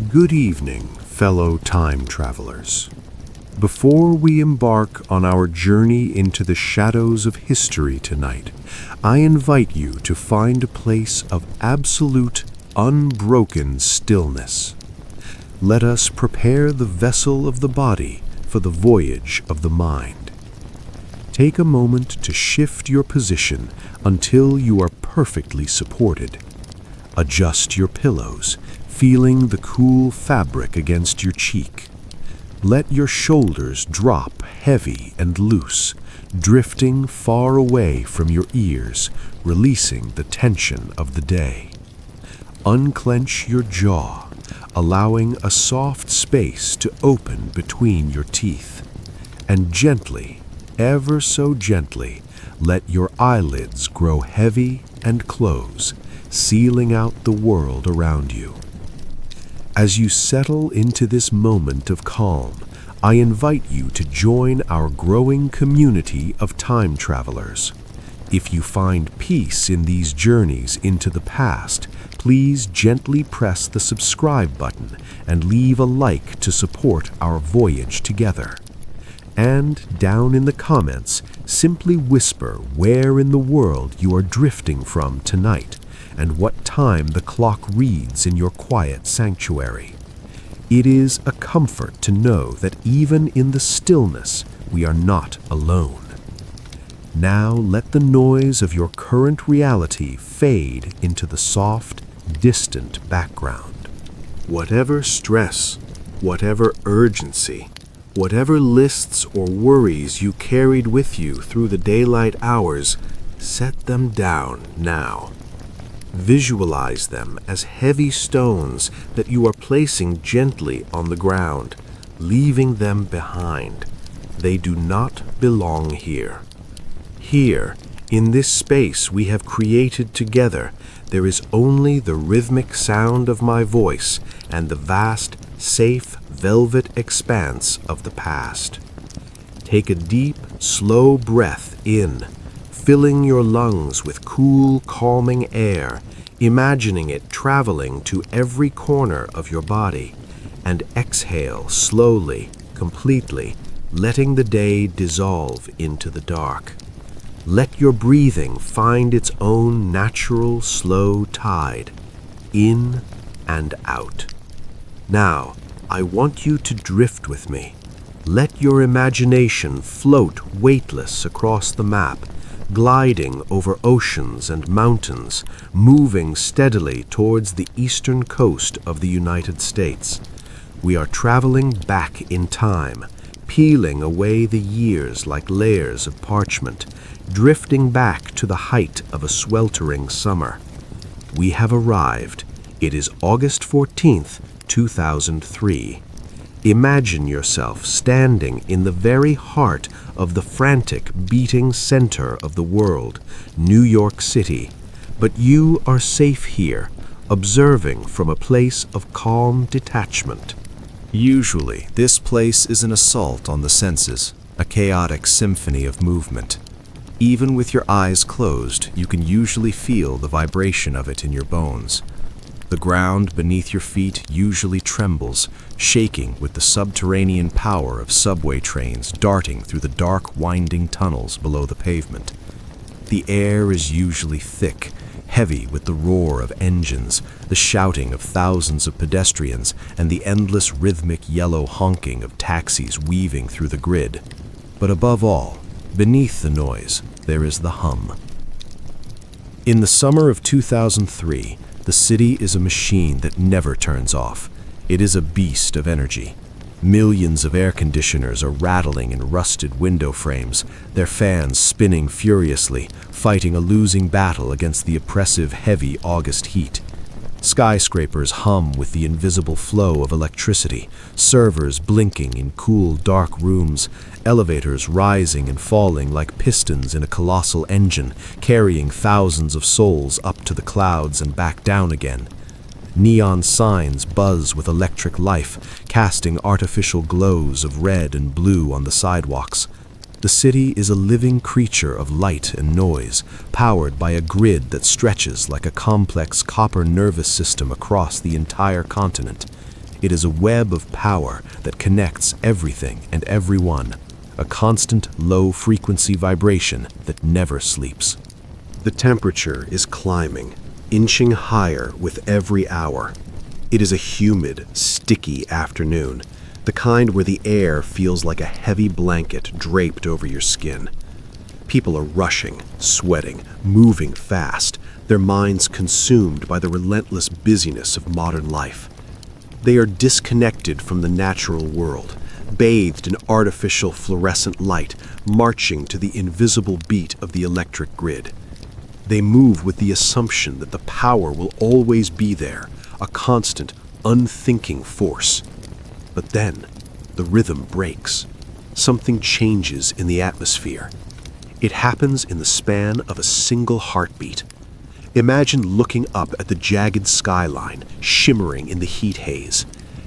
Good evening, fellow time travelers. Before we embark on our journey into the shadows of history tonight, I invite you to find a place of absolute, unbroken stillness. Let us prepare the vessel of the body for the voyage of the mind. Take a moment to shift your position until you are perfectly supported. Adjust your pillows, feeling the cool fabric against your cheek. Let your shoulders drop heavy and loose, drifting far away from your ears, releasing the tension of the day. Unclench your jaw, allowing a soft space to open between your teeth. And gently, ever so gently, let your eyelids grow heavy and close, sealing out the world around you. As you settle into this moment of calm, I invite you to join our growing community of time travelers. If you find peace in these journeys into the past, please gently press the subscribe button and leave a like to support our voyage together. And down in the comments, simply whisper where in the world you are drifting from tonight and what time the clock reads in your quiet sanctuary. It is a comfort to know that even in the stillness, we are not alone. Now let the noise of your current reality fade into the soft, distant background. Whatever stress, whatever urgency, whatever lists or worries you carried with you through the daylight hours, set them down now. Visualize them as heavy stones that you are placing gently on the ground, leaving them behind. They do not belong here. Here, in this space we have created together, there is only the rhythmic sound of my voice and the vast, safe, velvet expanse of the past. Take a deep, slow breath in, filling your lungs with cool, calming air, imagining it traveling to every corner of your body, and exhale slowly, completely, letting the day dissolve into the dark. Let your breathing find its own natural, slow tide, in and out. Now, I want you to drift with me. Let your imagination float weightless across the map, gliding over oceans and mountains, moving steadily towards the eastern coast of the United States. We are traveling back in time, peeling away the years like layers of parchment, drifting back to the height of a sweltering summer. We have arrived. It is August 14th, 2003. Imagine yourself standing in the very heart of the frantic, beating center of the world, New York City. But you are safe here, observing from a place of calm detachment. Usually, this place is an assault on the senses, a chaotic symphony of movement. Even with your eyes closed, you can usually feel the vibration of it in your bones. The ground beneath your feet usually trembles, shaking with the subterranean power of subway trains darting through the dark, winding tunnels below the pavement. The air is usually thick, heavy with the roar of engines, the shouting of thousands of pedestrians, and the endless rhythmic yellow honking of taxis weaving through the grid. But above all, beneath the noise, there is the hum. In the summer of 2003, the city is a machine that never turns off. It is a beast of energy. Millions of air conditioners are rattling in rusted window frames, their fans spinning furiously, fighting a losing battle against the oppressive, heavy August heat. Skyscrapers hum with the invisible flow of electricity, servers blinking in cool, dark rooms, elevators rising and falling like pistons in a colossal engine, carrying thousands of souls up to the clouds and back down again. Neon signs buzz with electric life, casting artificial glows of red and blue on the sidewalks. The city is a living creature of light and noise, powered by a grid that stretches like a complex copper nervous system across the entire continent. It is a web of power that connects everything and everyone, a constant low-frequency vibration that never sleeps. The temperature is climbing, inching higher with every hour. It is a humid, sticky afternoon, the kind where the air feels like a heavy blanket draped over your skin. People are rushing, sweating, moving fast, their minds consumed by the relentless busyness of modern life. They are disconnected from the natural world, bathed in artificial fluorescent light, marching to the invisible beat of the electric grid. They move with the assumption that the power will always be there, a constant, unthinking force. But then, the rhythm breaks. Something changes in the atmosphere. It happens in the span of a single heartbeat. Imagine looking up at the jagged skyline, shimmering in the heat haze.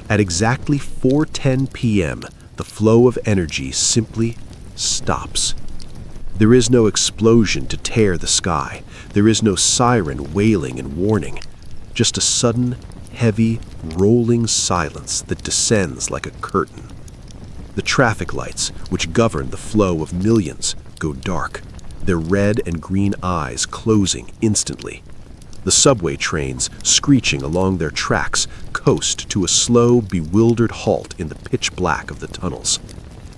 At exactly 4:10 p.m., the flow of energy simply stops. There is no explosion to tear the sky. There is no siren wailing and warning. Just a sudden, heavy, rolling silence that descends like a curtain. The traffic lights, which govern the flow of millions, go dark, their red and green eyes closing instantly. The subway trains, screeching along their tracks, coast to a slow, bewildered halt in the pitch black of the tunnels.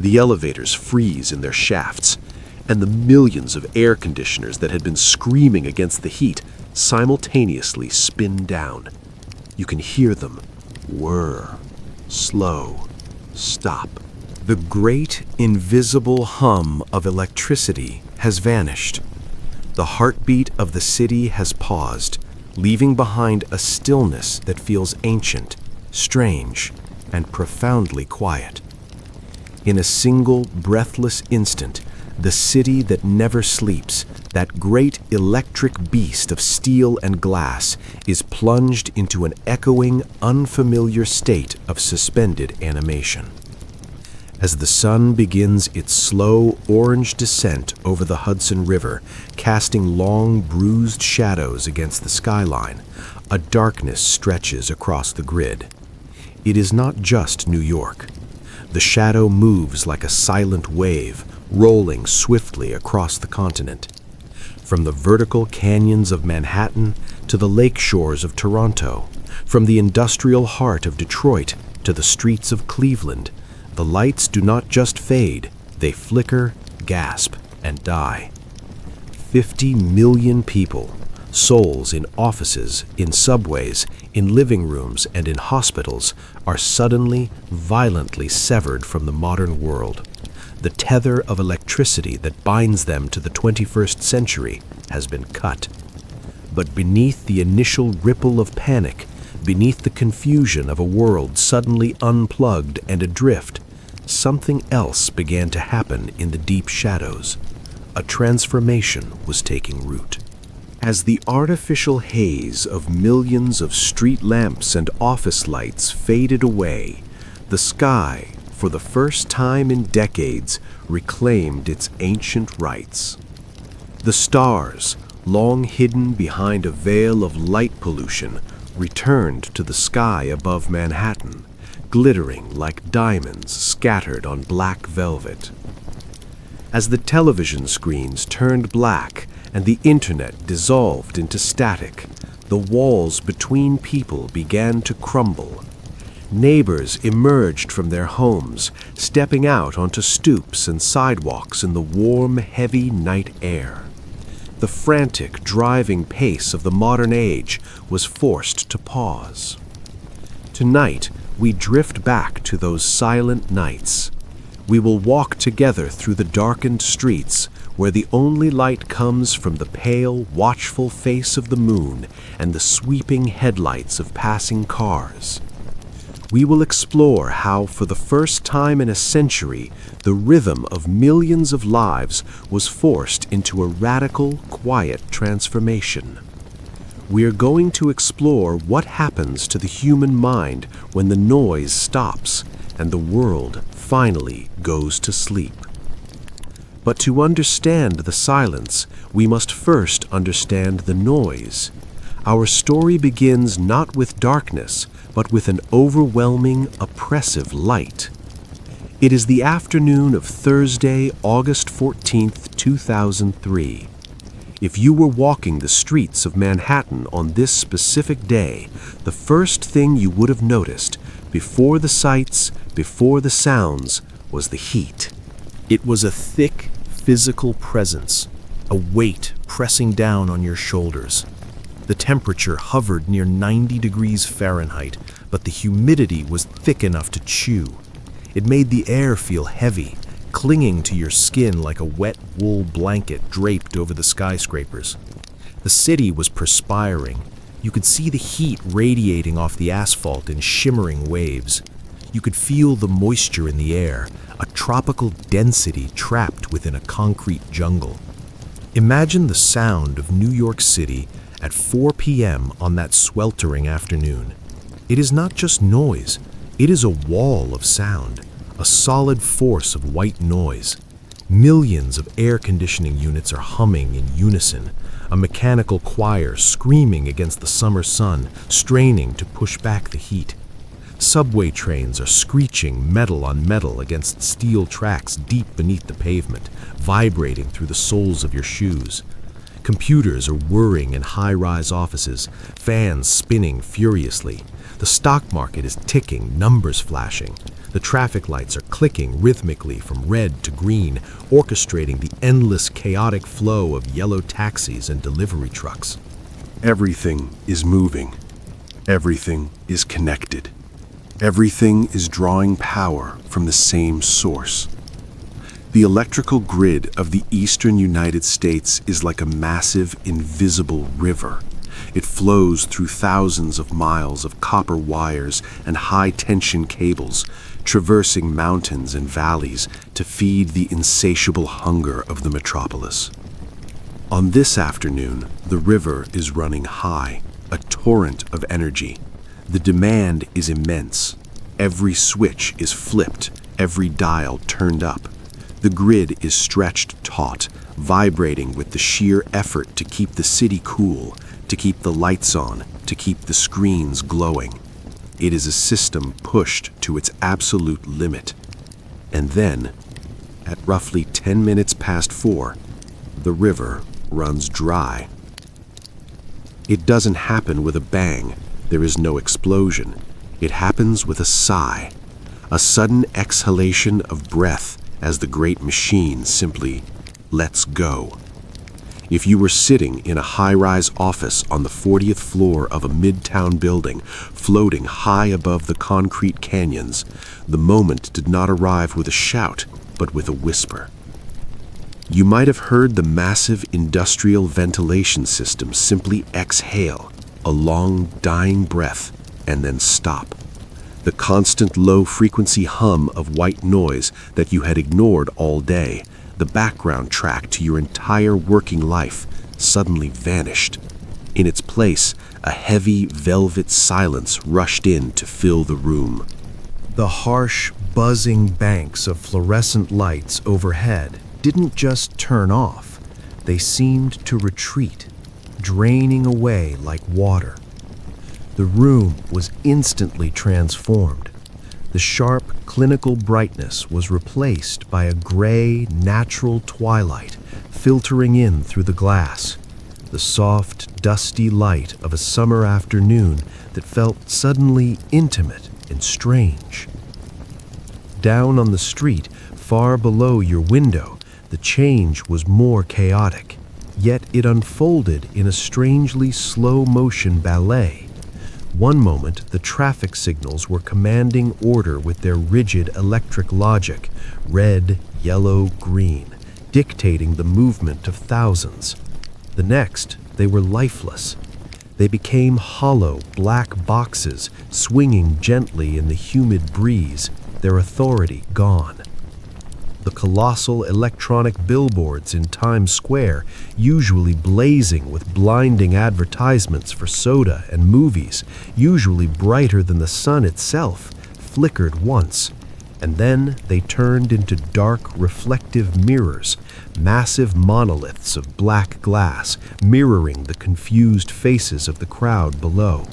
The elevators freeze in their shafts, and the millions of air conditioners that had been screaming against the heat simultaneously spin down. You can hear them whir, slow, stop. The great invisible hum of electricity has vanished. The heartbeat of the city has paused, leaving behind a stillness that feels ancient, strange, and profoundly quiet. In a single breathless instant, the city that never sleeps, that great electric beast of steel and glass, is plunged into an echoing, unfamiliar state of suspended animation. As the sun begins its slow orange descent over the Hudson River, casting long, bruised shadows against the skyline, a darkness stretches across the grid. It is not just New York. The shadow moves like a silent wave, rolling swiftly across the continent. From the vertical canyons of Manhattan to the lake shores of Toronto, from the industrial heart of Detroit to the streets of Cleveland, the lights do not just fade, they flicker, gasp, and die. 50 million people, souls in offices, in subways, in living rooms, and in hospitals, are suddenly, violently severed from the modern world. The tether of electricity that binds them to the 21st century has been cut. But beneath the initial ripple of panic, beneath the confusion of a world suddenly unplugged and adrift, something else began to happen in the deep shadows. A transformation was taking root. As the artificial haze of millions of street lamps and office lights faded away, the sky, for the first time in decades, reclaimed its ancient rights. The stars, long hidden behind a veil of light pollution, returned to the sky above Manhattan, glittering like diamonds scattered on black velvet. As the television screens turned black and the internet dissolved into static, the walls between people began to crumble. Neighbors emerged from their homes, stepping out onto stoops and sidewalks in the warm, heavy night air. The frantic, driving pace of the modern age was forced to pause. Tonight, we drift back to those silent nights. We will walk together through the darkened streets, where the only light comes from the pale, watchful face of the moon and the sweeping headlights of passing cars. We will explore how, for the first time in a century, the rhythm of millions of lives was forced into a radical, quiet transformation. We are going to explore what happens to the human mind when the noise stops and the world finally goes to sleep. But to understand the silence, we must first understand the noise. Our story begins not with darkness, but with an overwhelming, oppressive light. It is the afternoon of Thursday, August 14th, 2003. If you were walking the streets of Manhattan on this specific day, the first thing you would have noticed, before the sights, before the sounds, was the heat. It was a thick, physical presence, a weight pressing down on your shoulders. The temperature hovered near 90 degrees Fahrenheit, but the humidity was thick enough to chew. It made the air feel heavy, clinging to your skin like a wet wool blanket draped over the skyscrapers. The city was perspiring. You could see the heat radiating off the asphalt in shimmering waves. You could feel the moisture in the air, a tropical density trapped within a concrete jungle. Imagine the sound of New York City at 4 p.m. on that sweltering afternoon. It is not just noise, it is a wall of sound, a solid force of white noise. Millions of air conditioning units are humming in unison, a mechanical choir screaming against the summer sun, straining to push back the heat. Subway trains are screeching metal on metal against steel tracks deep beneath the pavement, vibrating through the soles of your shoes. Computers are whirring in high-rise offices, fans spinning furiously. The stock market is ticking, numbers flashing. The traffic lights are clicking rhythmically from red to green, orchestrating the endless chaotic flow of yellow taxis and delivery trucks. Everything is moving. Everything is connected. Everything is drawing power from the same source. The electrical grid of the eastern United States is like a massive, invisible river. It flows through thousands of miles of copper wires and high-tension cables, traversing mountains and valleys to feed the insatiable hunger of the metropolis. On this afternoon, the river is running high, a torrent of energy. The demand is immense. Every switch is flipped, every dial turned up. The grid is stretched taut, vibrating with the sheer effort to keep the city cool, to keep the lights on, to keep the screens glowing. It is a system pushed to its absolute limit. And then, at roughly 10 minutes past 4, the river runs dry. It doesn't happen with a bang. There is no explosion. It happens with a sigh, a sudden exhalation of breath as the great machine simply lets go. If you were sitting in a high-rise office on the 40th floor of a midtown building, floating high above the concrete canyons, the moment did not arrive with a shout, but with a whisper. You might have heard the massive industrial ventilation system simply exhale, a long, dying breath, and then stop. The constant low-frequency hum of white noise that you had ignored all day, the background track to your entire working life, suddenly vanished. In its place, a heavy velvet silence rushed in to fill the room. The harsh, buzzing banks of fluorescent lights overhead didn't just turn off, they seemed to retreat, draining away like water. The room was instantly transformed. The sharp, clinical brightness was replaced by a gray, natural twilight filtering in through the glass, the soft, dusty light of a summer afternoon that felt suddenly intimate and strange. Down on the street, far below your window, the change was more chaotic, yet it unfolded in a strangely slow-motion ballet. One moment, the traffic signals were commanding order with their rigid electric logic, red, yellow, green, dictating the movement of thousands. The next, they were lifeless. They became hollow, black boxes, swinging gently in the humid breeze, their authority gone. The colossal electronic billboards in Times Square, usually blazing with blinding advertisements for soda and movies, usually brighter than the sun itself, flickered once, And then they turned into dark, reflective mirrors, massive monoliths of black glass mirroring the confused faces of the crowd below.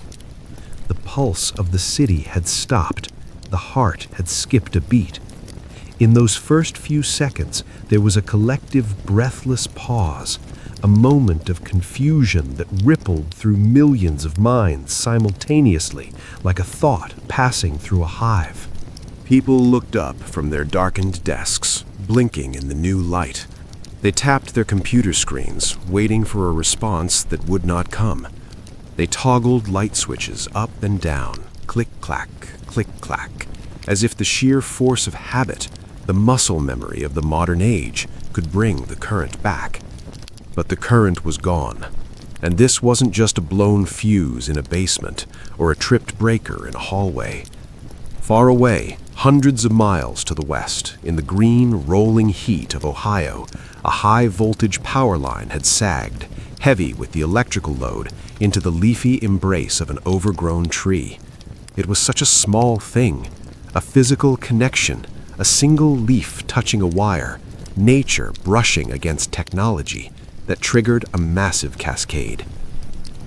The pulse of the city had stopped. The heart had skipped a beat. In those first few seconds, there was a collective, breathless pause, a moment of confusion that rippled through millions of minds simultaneously, like a thought passing through a hive. People looked up from their darkened desks, blinking in the new light. They tapped their computer screens, waiting for a response that would not come. They toggled light switches up and down, click-clack, click-clack, as if the sheer force of habit, the muscle memory of the modern age, could bring the current back. But the current was gone, and this wasn't just a blown fuse in a basement or a tripped breaker in a hallway. Far away, hundreds of miles to the west, in the green, rolling heat of Ohio, a high-voltage power line had sagged, heavy with the electrical load, into the leafy embrace of an overgrown tree. It was such a small thing, a physical connection, a single leaf touching a wire, nature brushing against technology, that triggered a massive cascade.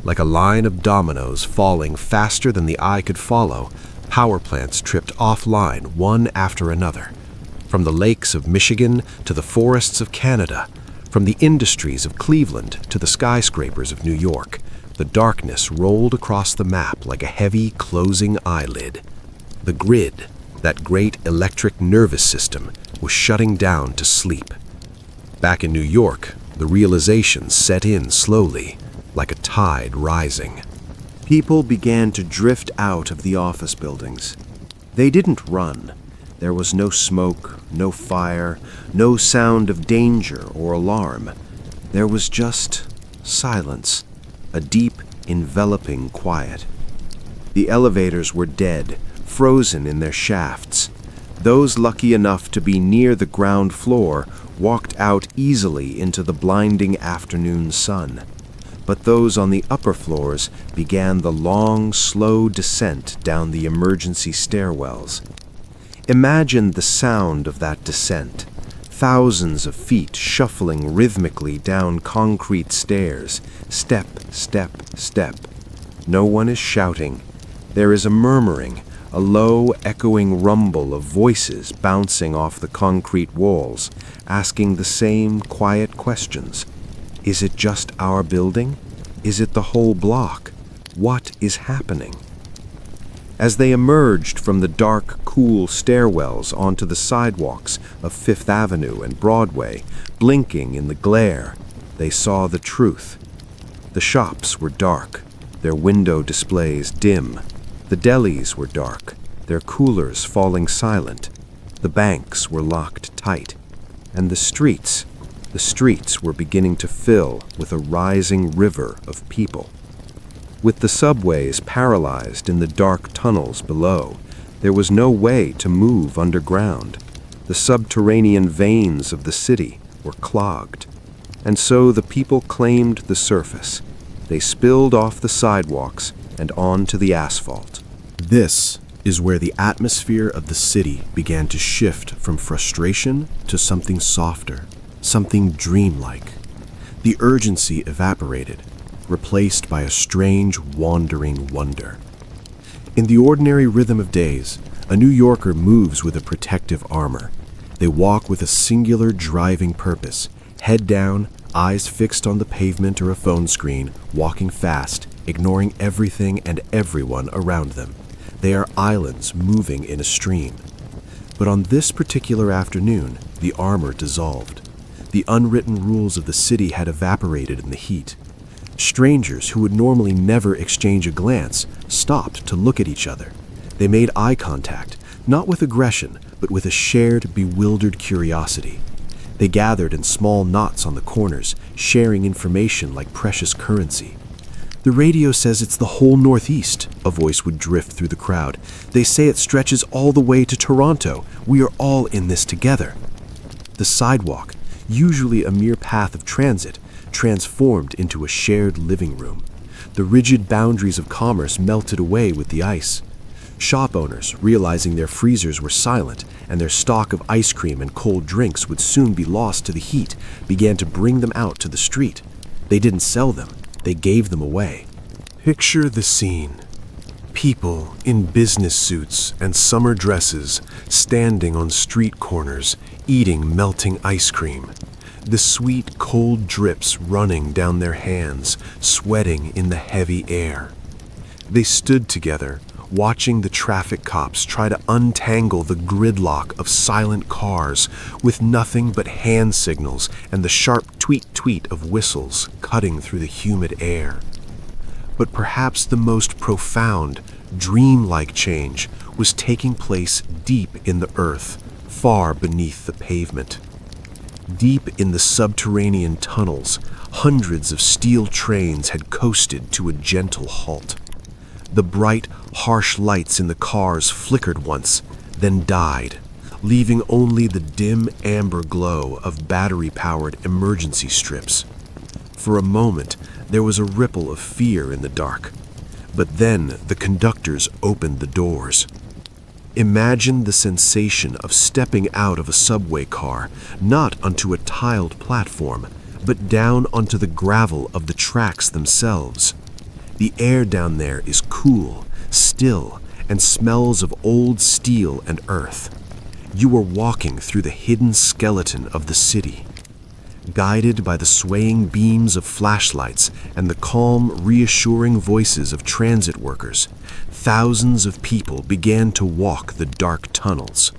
Like a line of dominoes falling faster than the eye could follow, power plants tripped offline one after another. From the lakes of Michigan to the forests of Canada, from the industries of Cleveland to the skyscrapers of New York, the darkness rolled across the map like a heavy, closing eyelid. The grid, that great electric nervous system, was shutting down to sleep. Back in New York, the realization set in slowly, like a tide rising. People began to drift out of the office buildings. They didn't run. There was no smoke, no fire, no sound of danger or alarm. There was just silence, a deep, enveloping quiet. The elevators were dead, frozen in their shafts. Those lucky enough to be near the ground floor walked out easily into the blinding afternoon sun. But those on the upper floors began the long, slow descent down the emergency stairwells. Imagine the sound of that descent. Thousands of feet shuffling rhythmically down concrete stairs, step, step, step. No one is shouting. There is a murmuring, a low, echoing rumble of voices bouncing off the concrete walls, asking the same quiet questions. Is it just our building? Is it the whole block? What is happening? As they emerged from the dark, cool stairwells onto the sidewalks of Fifth Avenue and Broadway, blinking in the glare, they saw the truth. The shops were dark, their window displays dim. The delis were dark, their coolers falling silent. The banks were locked tight. And the streets were beginning to fill with a rising river of people. With the subways paralyzed in the dark tunnels below, there was no way to move underground. The subterranean veins of the city were clogged. And so the people claimed the surface. They spilled off the sidewalks and onto the asphalt. This is where the atmosphere of the city began to shift from frustration to something softer, something dreamlike. The urgency evaporated, replaced by a strange, wandering wonder. In the ordinary rhythm of days, a New Yorker moves with a protective armor. They walk with a singular driving purpose, head down, eyes fixed on the pavement or a phone screen, walking fast, ignoring everything and everyone around them. They are islands moving in a stream. But on this particular afternoon, the armor dissolved. The unwritten rules of the city had evaporated in the heat. Strangers who would normally never exchange a glance stopped to look at each other. They made eye contact, not with aggression, but with a shared, bewildered curiosity. They gathered in small knots on the corners, sharing information like precious currency. "The radio says it's the whole Northeast," a voice would drift through the crowd. "They say it stretches all the way to Toronto. We are all in this together." The sidewalk, usually a mere path of transit, transformed into a shared living room. The rigid boundaries of commerce melted away with the ice. Shop owners, realizing their freezers were silent and their stock of ice cream and cold drinks would soon be lost to the heat, began to bring them out to the street. They didn't sell them, they gave them away. Picture the scene. People in business suits and summer dresses standing on street corners, eating melting ice cream. The sweet, cold drips running down their hands, sweating in the heavy air. They stood together, watching the traffic cops try to untangle the gridlock of silent cars with nothing but hand signals and the sharp tweet-tweet of whistles cutting through the humid air. But perhaps the most profound, dreamlike change was taking place deep in the earth, far beneath the pavement. Deep in the subterranean tunnels, hundreds of steel trains had coasted to a gentle halt. The bright, harsh lights in the cars flickered once, then died, leaving only the dim amber glow of battery-powered emergency strips. For a moment, there was a ripple of fear in the dark, but then the conductors opened the doors. Imagine the sensation of stepping out of a subway car, not onto a tiled platform, but down onto the gravel of the tracks themselves. The air down there is cool, still, and smells of old steel and earth. You are walking through the hidden skeleton of the city. Guided by the swaying beams of flashlights and the calm, reassuring voices of transit workers, thousands of people began to walk the dark tunnels.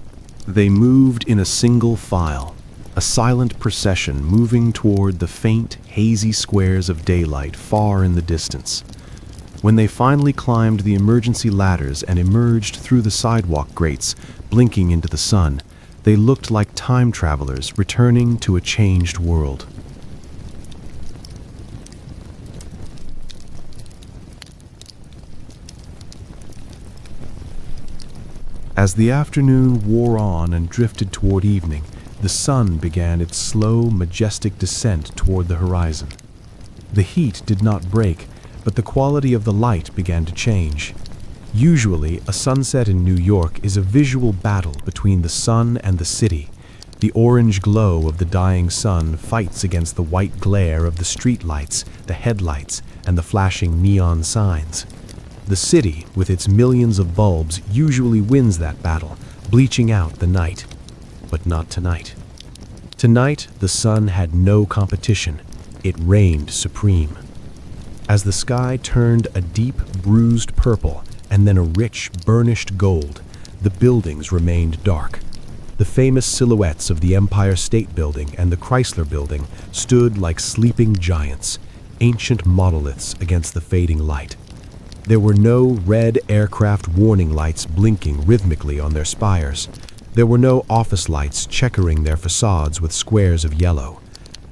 They moved in a single file, a silent procession moving toward the faint, hazy squares of daylight far in the distance. When they finally climbed the emergency ladders and emerged through the sidewalk grates, blinking into the sun, they looked like time travelers returning to a changed world. As the afternoon wore on and drifted toward evening, the sun began its slow, majestic descent toward the horizon. The heat did not break, but the quality of the light began to change. Usually, a sunset in New York is a visual battle between the sun and the city. The orange glow of the dying sun fights against the white glare of the streetlights, the headlights, and the flashing neon signs. The city, with its millions of bulbs, usually wins that battle, bleaching out the night. But not tonight. Tonight, the sun had no competition. It reigned supreme. As the sky turned a deep, bruised purple and then a rich, burnished gold, the buildings remained dark. The famous silhouettes of the Empire State Building and the Chrysler Building stood like sleeping giants, ancient monoliths against the fading light. There were no red aircraft warning lights blinking rhythmically on their spires. There were no office lights checkering their facades with squares of yellow.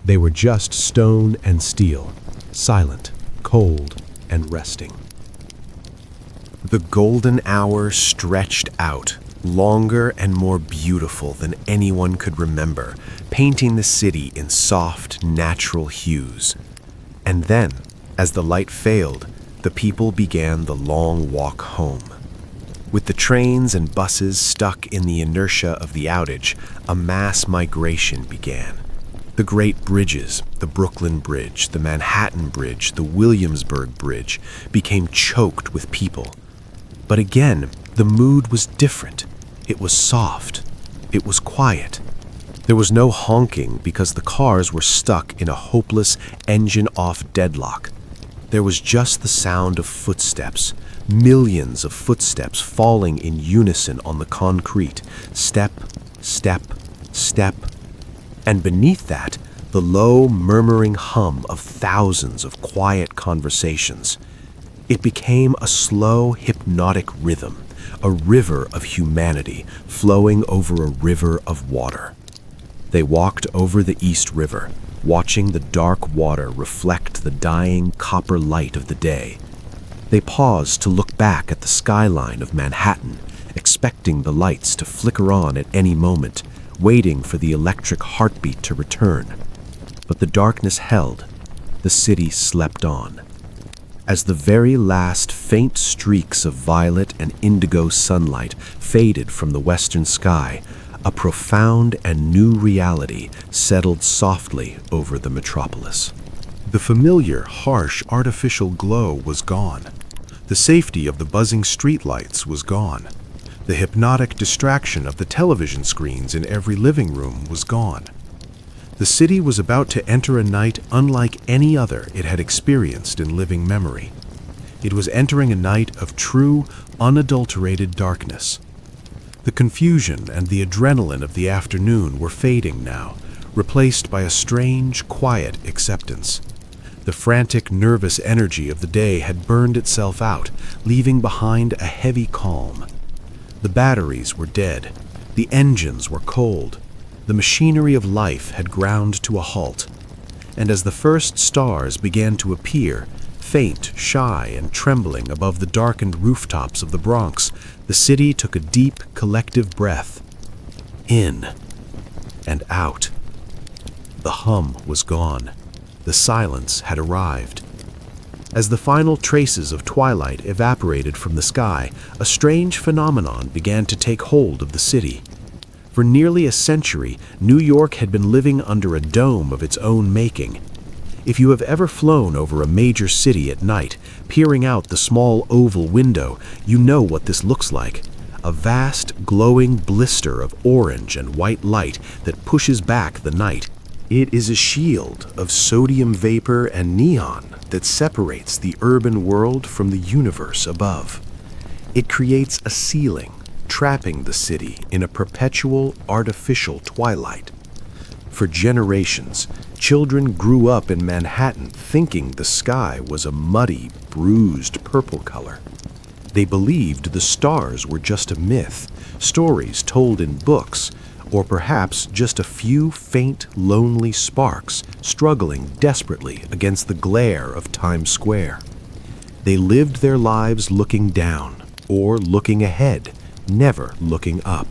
They were just stone and steel, silent, cold, and resting. The golden hour stretched out, longer and more beautiful than anyone could remember, painting the city in soft, natural hues. And then, as the light failed, the people began the long walk home. With the trains and buses stuck in the inertia of the outage, a mass migration began. The great bridges, the Brooklyn Bridge, the Manhattan Bridge, the Williamsburg Bridge, became choked with people. But again, the mood was different. It was soft. It was quiet. There was no honking because the cars were stuck in a hopeless, engine-off deadlock. There was just the sound of footsteps, millions of footsteps falling in unison on the concrete, step, step, step. And beneath that, the low, murmuring hum of thousands of quiet conversations. It became a slow, hypnotic rhythm, a river of humanity flowing over a river of water. They walked over the East River, watching the dark water reflect the dying copper light of the day. They paused to look back at the skyline of Manhattan, expecting the lights to flicker on at any moment, waiting for the electric heartbeat to return. But the darkness held. The city slept on. As the very last faint streaks of violet and indigo sunlight faded from the western sky, a profound and new reality settled softly over the metropolis. The familiar, harsh, artificial glow was gone. The safety of the buzzing streetlights was gone. The hypnotic distraction of the television screens in every living room was gone. The city was about to enter a night unlike any other it had experienced in living memory. It was entering a night of true, unadulterated darkness. The confusion and the adrenaline of the afternoon were fading now, replaced by a strange, quiet acceptance. The frantic, nervous energy of the day had burned itself out, leaving behind a heavy calm. The batteries were dead. The engines were cold. The machinery of life had ground to a halt. And as the first stars began to appear, faint, shy, and trembling above the darkened rooftops of the Bronx, the city took a deep, collective breath. In and out. The hum was gone. The silence had arrived. As the final traces of twilight evaporated from the sky, a strange phenomenon began to take hold of the city. For nearly a century, New York had been living under a dome of its own making. If you have ever flown over a major city at night, peering out the small oval window, you know what this looks like. A vast, glowing blister of orange and white light that pushes back the night. It is a shield of sodium vapor and neon that separates the urban world from the universe above. It creates a ceiling, trapping the city in a perpetual, artificial twilight. For generations, children grew up in Manhattan thinking the sky was a muddy, bruised purple color. They believed the stars were just a myth, stories told in books, or perhaps just a few faint, lonely sparks struggling desperately against the glare of Times Square. They lived their lives looking down, or looking ahead, never looking up.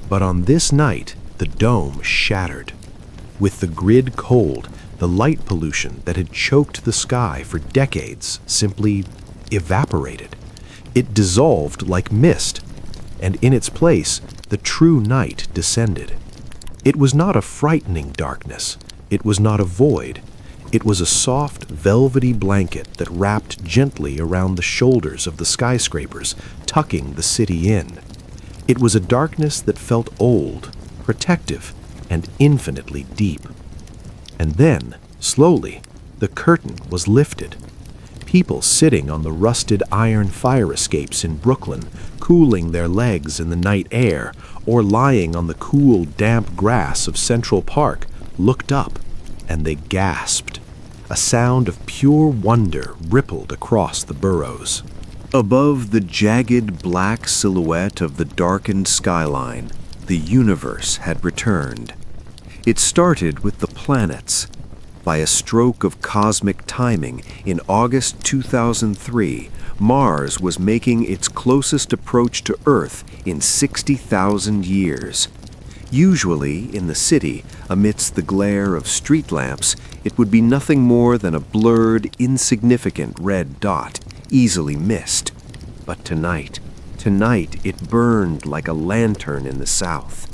But on this night, the dome shattered. With the grid cold, the light pollution that had choked the sky for decades simply evaporated. It dissolved like mist, and in its place, the true night descended. It was not a frightening darkness. It was not a void. It was a soft, velvety blanket that wrapped gently around the shoulders of the skyscrapers, tucking the city in. It was a darkness that felt old, protective, and infinitely deep. And then, slowly, the curtain was lifted. People sitting on the rusted iron fire escapes in Brooklyn, cooling their legs in the night air, or lying on the cool, damp grass of Central Park, looked up, and they gasped. A sound of pure wonder rippled across the boroughs. Above the jagged black silhouette of the darkened skyline, the universe had returned. It started with the planets. By a stroke of cosmic timing, in August 2003, Mars was making its closest approach to Earth in 60,000 years. Usually, in the city, amidst the glare of street lamps, it would be nothing more than a blurred, insignificant red dot, easily missed. But tonight it burned like a lantern in the south.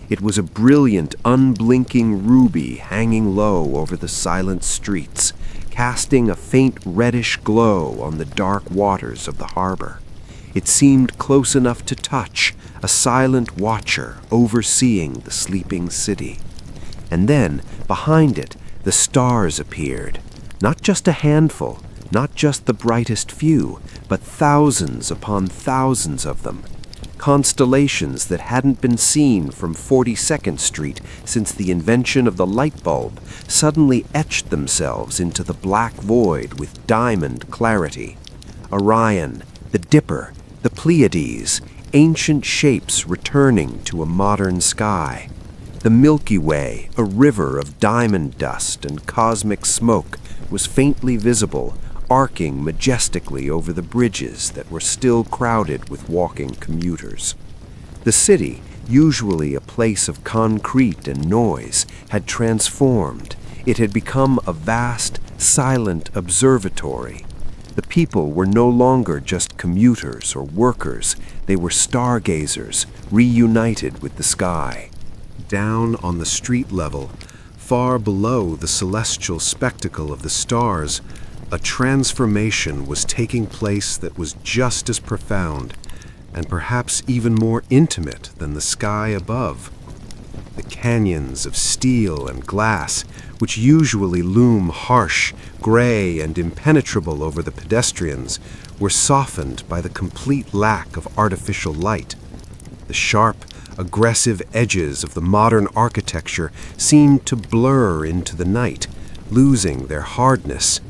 It was a brilliant, unblinking ruby hanging low over the silent streets, casting a faint reddish glow on the dark waters of the harbor. It seemed close enough to touch, a silent watcher overseeing the sleeping city. And then, behind it, the stars appeared. Not just a handful, not just the brightest few, but thousands upon thousands of them. Constellations that hadn't been seen from 42nd Street since the invention of the light bulb suddenly etched themselves into the black void with diamond clarity. Orion, the Dipper, the Pleiades, ancient shapes returning to a modern sky. The Milky Way, a river of diamond dust and cosmic smoke, was faintly visible, arcing majestically over the bridges that were still crowded with walking commuters. The city, usually a place of concrete and noise, had transformed. It had become a vast, silent observatory. The The people were no longer just commuters or workers. They were stargazers, reunited with the sky. Down on the street level, far below the celestial spectacle of the stars, a transformation was taking place that was just as profound, and perhaps even more intimate than the sky above. The canyons of steel and glass, which usually loom harsh, gray, and impenetrable over the pedestrians, were softened by the complete lack of artificial light. The sharp, aggressive edges of the modern architecture seemed to blur into the night, losing their hardness.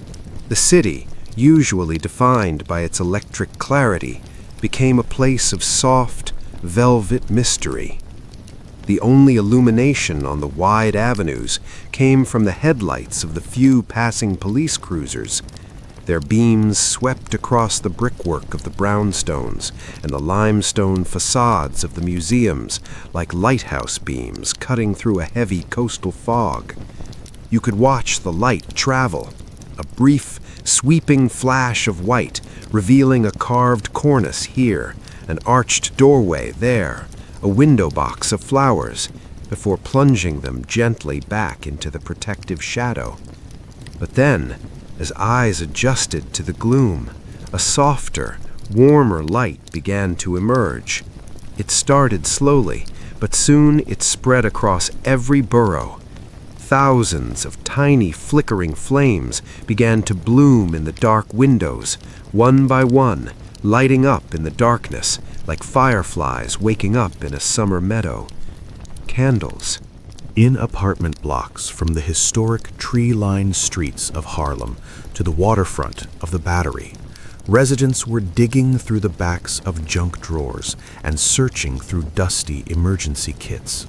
The city, usually defined by its electric clarity, became a place of soft, velvet mystery. The only illumination on the wide avenues came from the headlights of the few passing police cruisers. Their beams swept across the brickwork of the brownstones and the limestone facades of the museums like lighthouse beams cutting through a heavy coastal fog. You could watch the light travel, a brief, sweeping flash of white revealing a carved cornice here, an arched doorway there, a window box of flowers, before plunging them gently back into the protective shadow. But then, as eyes adjusted to the gloom, a softer, warmer light began to emerge. It started slowly, but soon it spread across every burrow. Thousands of tiny flickering flames began to bloom in the dark windows, one by one, lighting up in the darkness like fireflies waking up in a summer meadow. Candles. In apartment blocks from the historic tree-lined streets of Harlem to the waterfront of the Battery, residents were digging through the backs of junk drawers and searching through dusty emergency kits.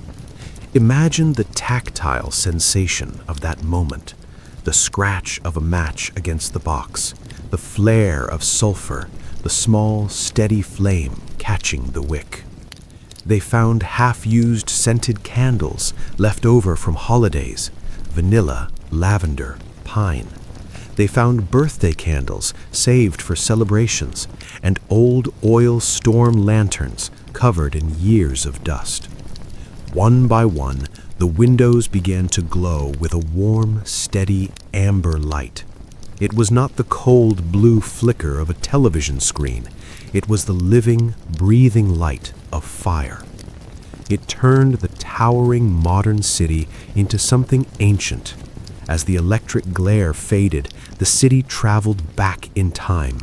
Imagine the tactile sensation of that moment, the scratch of a match against the box, the flare of sulfur, the small, steady flame catching the wick. They found half-used scented candles left over from holidays, vanilla, lavender, pine. They found birthday candles saved for celebrations and old oil storm lanterns covered in years of dust. One by one, the windows began to glow with a warm, steady amber light. It was not the cold blue flicker of a television screen. It was the living, breathing light of fire. It turned the towering modern city into something ancient. As the electric glare faded, the city traveled back in time.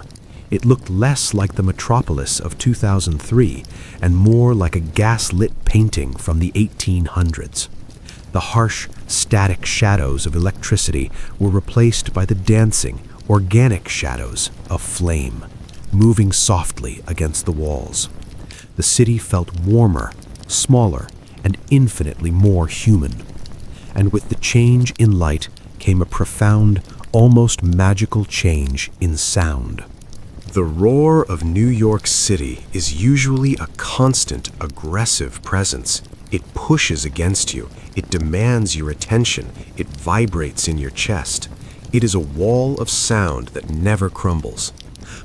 It looked less like the metropolis of 2003 and more like a gas-lit painting from the 1800s. The harsh, static shadows of electricity were replaced by the dancing, organic shadows of flame, moving softly against the walls. The city felt warmer, smaller, and infinitely more human. And with the change in light came a profound, almost magical change in sound. The roar of New York City is usually a constant, aggressive presence. It pushes against you. It demands your attention. It vibrates in your chest. It is a wall of sound that never crumbles.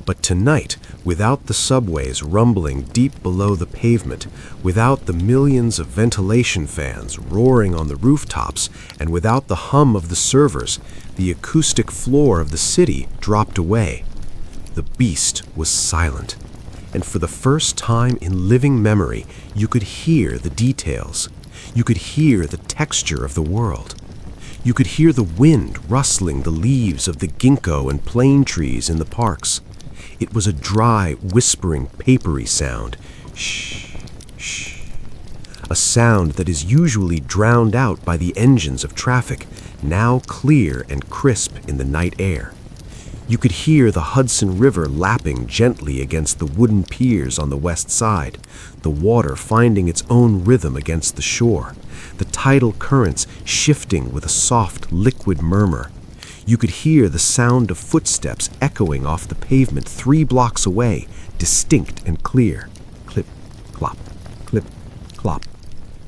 But tonight, without the subways rumbling deep below the pavement, without the millions of ventilation fans roaring on the rooftops, and without the hum of the servers, the acoustic floor of the city dropped away. The beast was silent, and for the first time in living memory, you could hear the details. You could hear the texture of the world. You could hear the wind rustling the leaves of the ginkgo and plane trees in the parks. It was a dry, whispering, papery sound. Shh, shh. A sound that is usually drowned out by the engines of traffic, now clear and crisp in the night air. You could hear the Hudson River lapping gently against the wooden piers on the west side, the water finding its own rhythm against the shore, the tidal currents shifting with a soft, liquid murmur. You could hear the sound of footsteps echoing off the pavement 3 blocks away, distinct and clear. Clip, clop, clip, clop.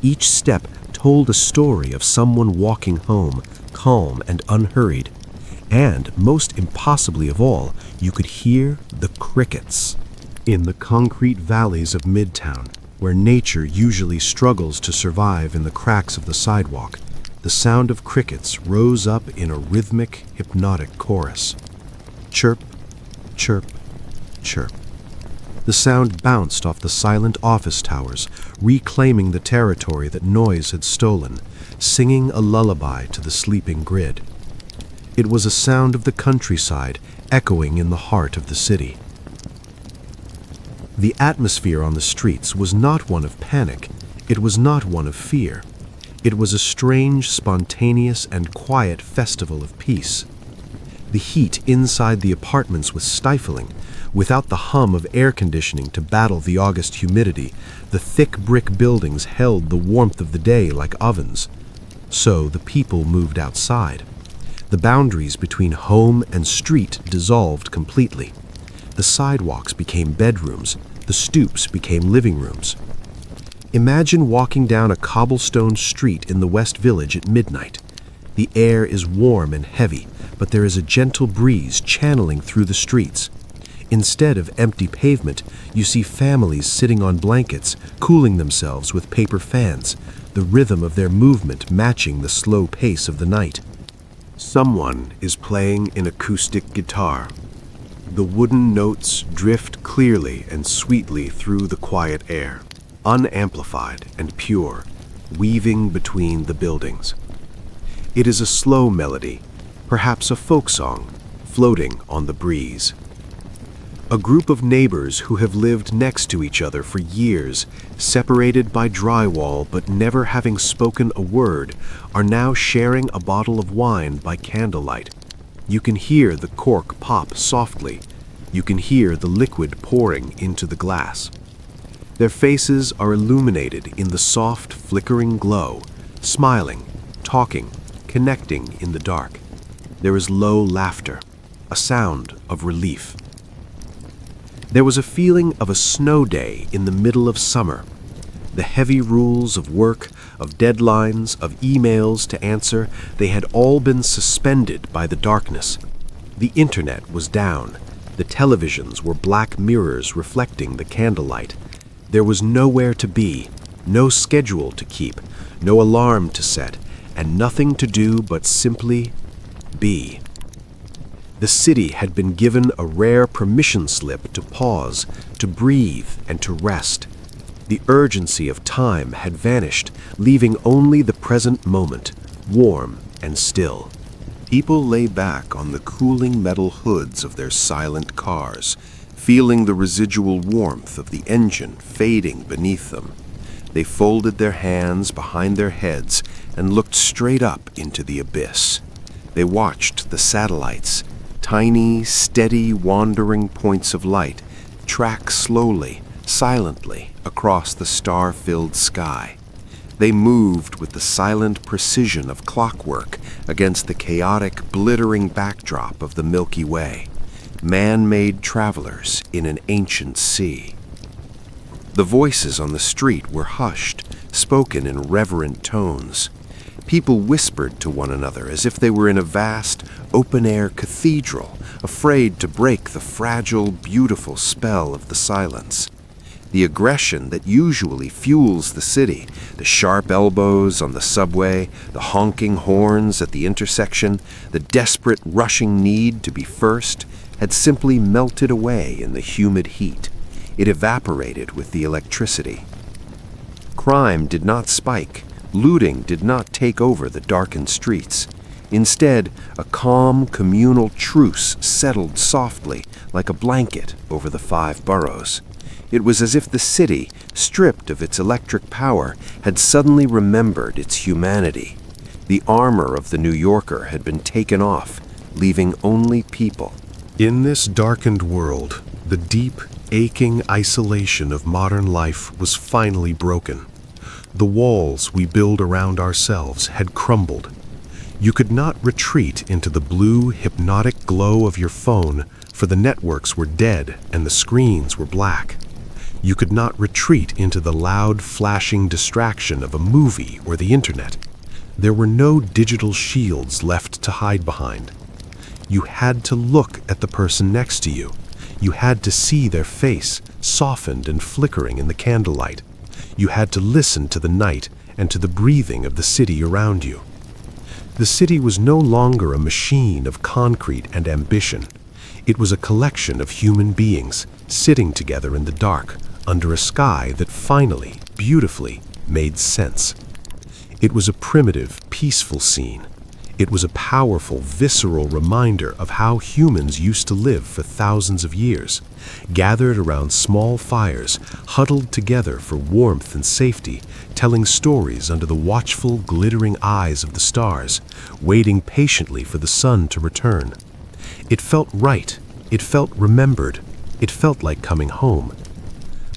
Each step told a story of someone walking home, calm and unhurried. And, most impossibly of all, you could hear the crickets. In the concrete valleys of Midtown, where nature usually struggles to survive in the cracks of the sidewalk, the sound of crickets rose up in a rhythmic, hypnotic chorus. Chirp, chirp, chirp. The sound bounced off the silent office towers, reclaiming the territory that noise had stolen, singing a lullaby to the sleeping grid. It was a sound of the countryside echoing in the heart of the city. The atmosphere on the streets was not one of panic, it was not one of fear. It was a strange, spontaneous, and quiet festival of peace. The heat inside the apartments was stifling. Without the hum of air conditioning to battle the August humidity, the thick brick buildings held the warmth of the day like ovens. So the people moved outside. The boundaries between home and street dissolved completely. The sidewalks became bedrooms, the stoops became living rooms. Imagine walking down a cobblestone street in the West Village at midnight. The air is warm and heavy, but there is a gentle breeze channeling through the streets. Instead of empty pavement, you see families sitting on blankets, cooling themselves with paper fans, the rhythm of their movement matching the slow pace of the night. Someone is playing an acoustic guitar. The wooden notes drift clearly and sweetly through the quiet air, unamplified and pure, weaving between the buildings. It is a slow melody, perhaps a folk song, floating on the breeze. A group of neighbors who have lived next to each other for years, separated by drywall but never having spoken a word, are now sharing a bottle of wine by candlelight. You can hear the cork pop softly. You can hear the liquid pouring into the glass. Their faces are illuminated in the soft, flickering glow, smiling, talking, connecting in the dark. There is low laughter, a sound of relief. There was a feeling of a snow day in the middle of summer. The heavy rules of work, of deadlines, of emails to answer, they had all been suspended by the darkness. The internet was down. The televisions were black mirrors reflecting the candlelight. There was nowhere to be, no schedule to keep, no alarm to set, and nothing to do but simply be. The city had been given a rare permission slip to pause, to breathe, and to rest. The urgency of time had vanished, leaving only the present moment, warm and still. People lay back on the cooling metal hoods of their silent cars, feeling the residual warmth of the engine fading beneath them. They folded their hands behind their heads and looked straight up into the abyss. They watched the satellites, tiny, steady, wandering points of light, track slowly, silently across the star-filled sky. They moved with the silent precision of clockwork against the chaotic, glittering backdrop of the Milky Way, man-made travelers in an ancient sea. The voices on the street were hushed, spoken in reverent tones. People whispered to one another as if they were in a vast, open-air cathedral, afraid to break the fragile, beautiful spell of the silence. The aggression that usually fuels the city, the sharp elbows on the subway, the honking horns at the intersection, the desperate, rushing need to be first, had simply melted away in the humid heat. It evaporated with the electricity. Crime did not spike. Looting did not take over the darkened streets. Instead, a calm, communal truce settled softly, like a blanket, over the 5 boroughs. It was as if the city, stripped of its electric power, had suddenly remembered its humanity. The armor of the New Yorker had been taken off, leaving only people. In this darkened world, the deep, aching isolation of modern life was finally broken. The walls we build around ourselves had crumbled. You could not retreat into the blue, hypnotic glow of your phone, for the networks were dead and the screens were black. You could not retreat into the loud, flashing distraction of a movie or the internet. There were no digital shields left to hide behind. You had to look at the person next to you. You had to see their face, softened and flickering in the candlelight. You had to listen to the night and to the breathing of the city around you. The city was no longer a machine of concrete and ambition. It was a collection of human beings sitting together in the dark under a sky that finally, beautifully, made sense. It was a primitive, peaceful scene. It was a powerful, visceral reminder of how humans used to live for thousands of years, gathered around small fires, huddled together for warmth and safety, telling stories under the watchful, glittering eyes of the stars, waiting patiently for the sun to return. It felt right. It felt remembered. It felt like coming home.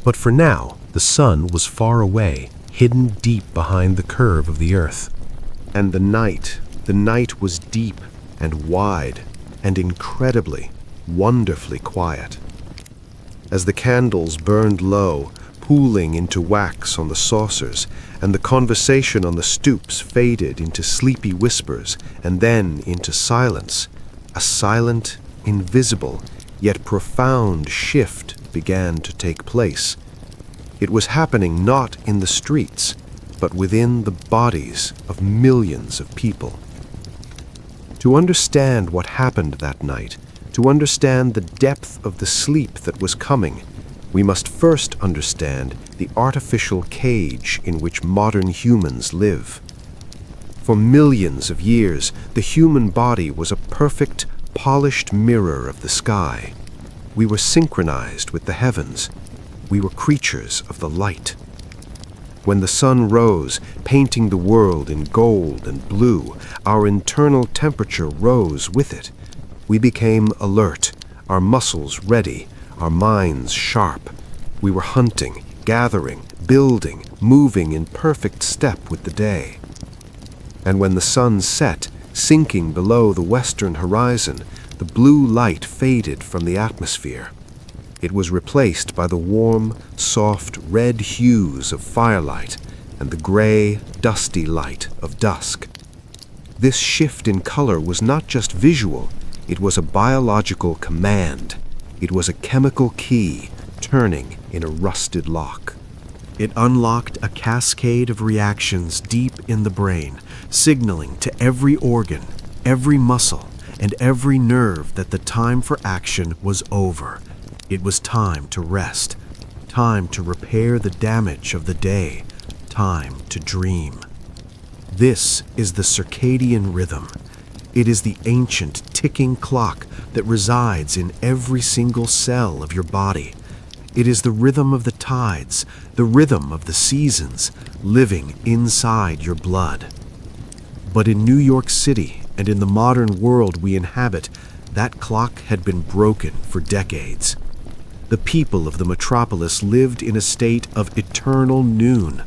But for now, the sun was far away, hidden deep behind the curve of the earth. And the night was deep and wide and incredibly, wonderfully quiet. As the candles burned low, pooling into wax on the saucers, and the conversation on the stoops faded into sleepy whispers and then into silence, a silent, invisible, yet profound shift began to take place. It was happening not in the streets, but within the bodies of millions of people. To understand what happened that night, to understand the depth of the sleep that was coming, we must first understand the artificial cage in which modern humans live. For millions of years, the human body was a perfect, polished mirror of the sky. We were synchronized with the heavens. We were creatures of the light. When the sun rose, painting the world in gold and blue, our internal temperature rose with it. We became alert, our muscles ready, our minds sharp. We were hunting, gathering, building, moving in perfect step with the day. And when the sun set, sinking below the western horizon, the blue light faded from the atmosphere. It was replaced by the warm, soft red hues of firelight and the gray, dusty light of dusk. This shift in color was not just visual, it was a biological command. It was a chemical key turning in a rusted lock. It unlocked a cascade of reactions deep in the brain, signaling to every organ, every muscle, and every nerve that the time for action was over. It was time to rest, time to repair the damage of the day, time to dream. This is the circadian rhythm. It is the ancient ticking clock that resides in every single cell of your body. It is the rhythm of the tides, the rhythm of the seasons, living inside your blood. But in New York City and in the modern world we inhabit, that clock had been broken for decades. The people of the metropolis lived in a state of eternal noon.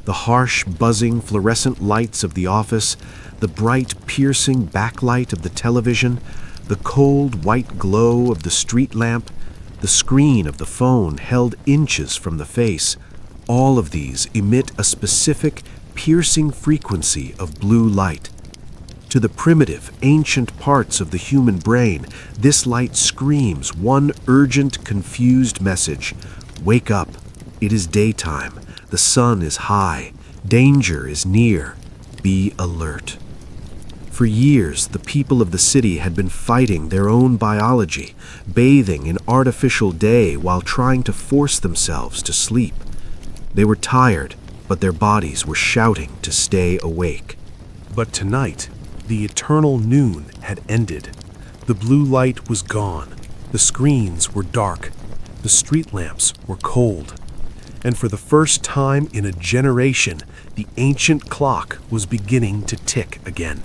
The harsh, buzzing fluorescent lights of the office, the bright, piercing backlight of the television, the cold, white glow of the street lamp, the screen of the phone held inches from the face, all of these emit a specific, piercing frequency of blue light. To the primitive, ancient parts of the human brain, this light screams one urgent, confused message. Wake up. It is daytime. The sun is high. Danger is near. Be alert. For years, the people of the city had been fighting their own biology, bathing in artificial day while trying to force themselves to sleep. They were tired, but their bodies were shouting to stay awake. But tonight, the eternal noon had ended. The blue light was gone. The screens were dark. The street lamps were cold. And for the first time in a generation, the ancient clock was beginning to tick again.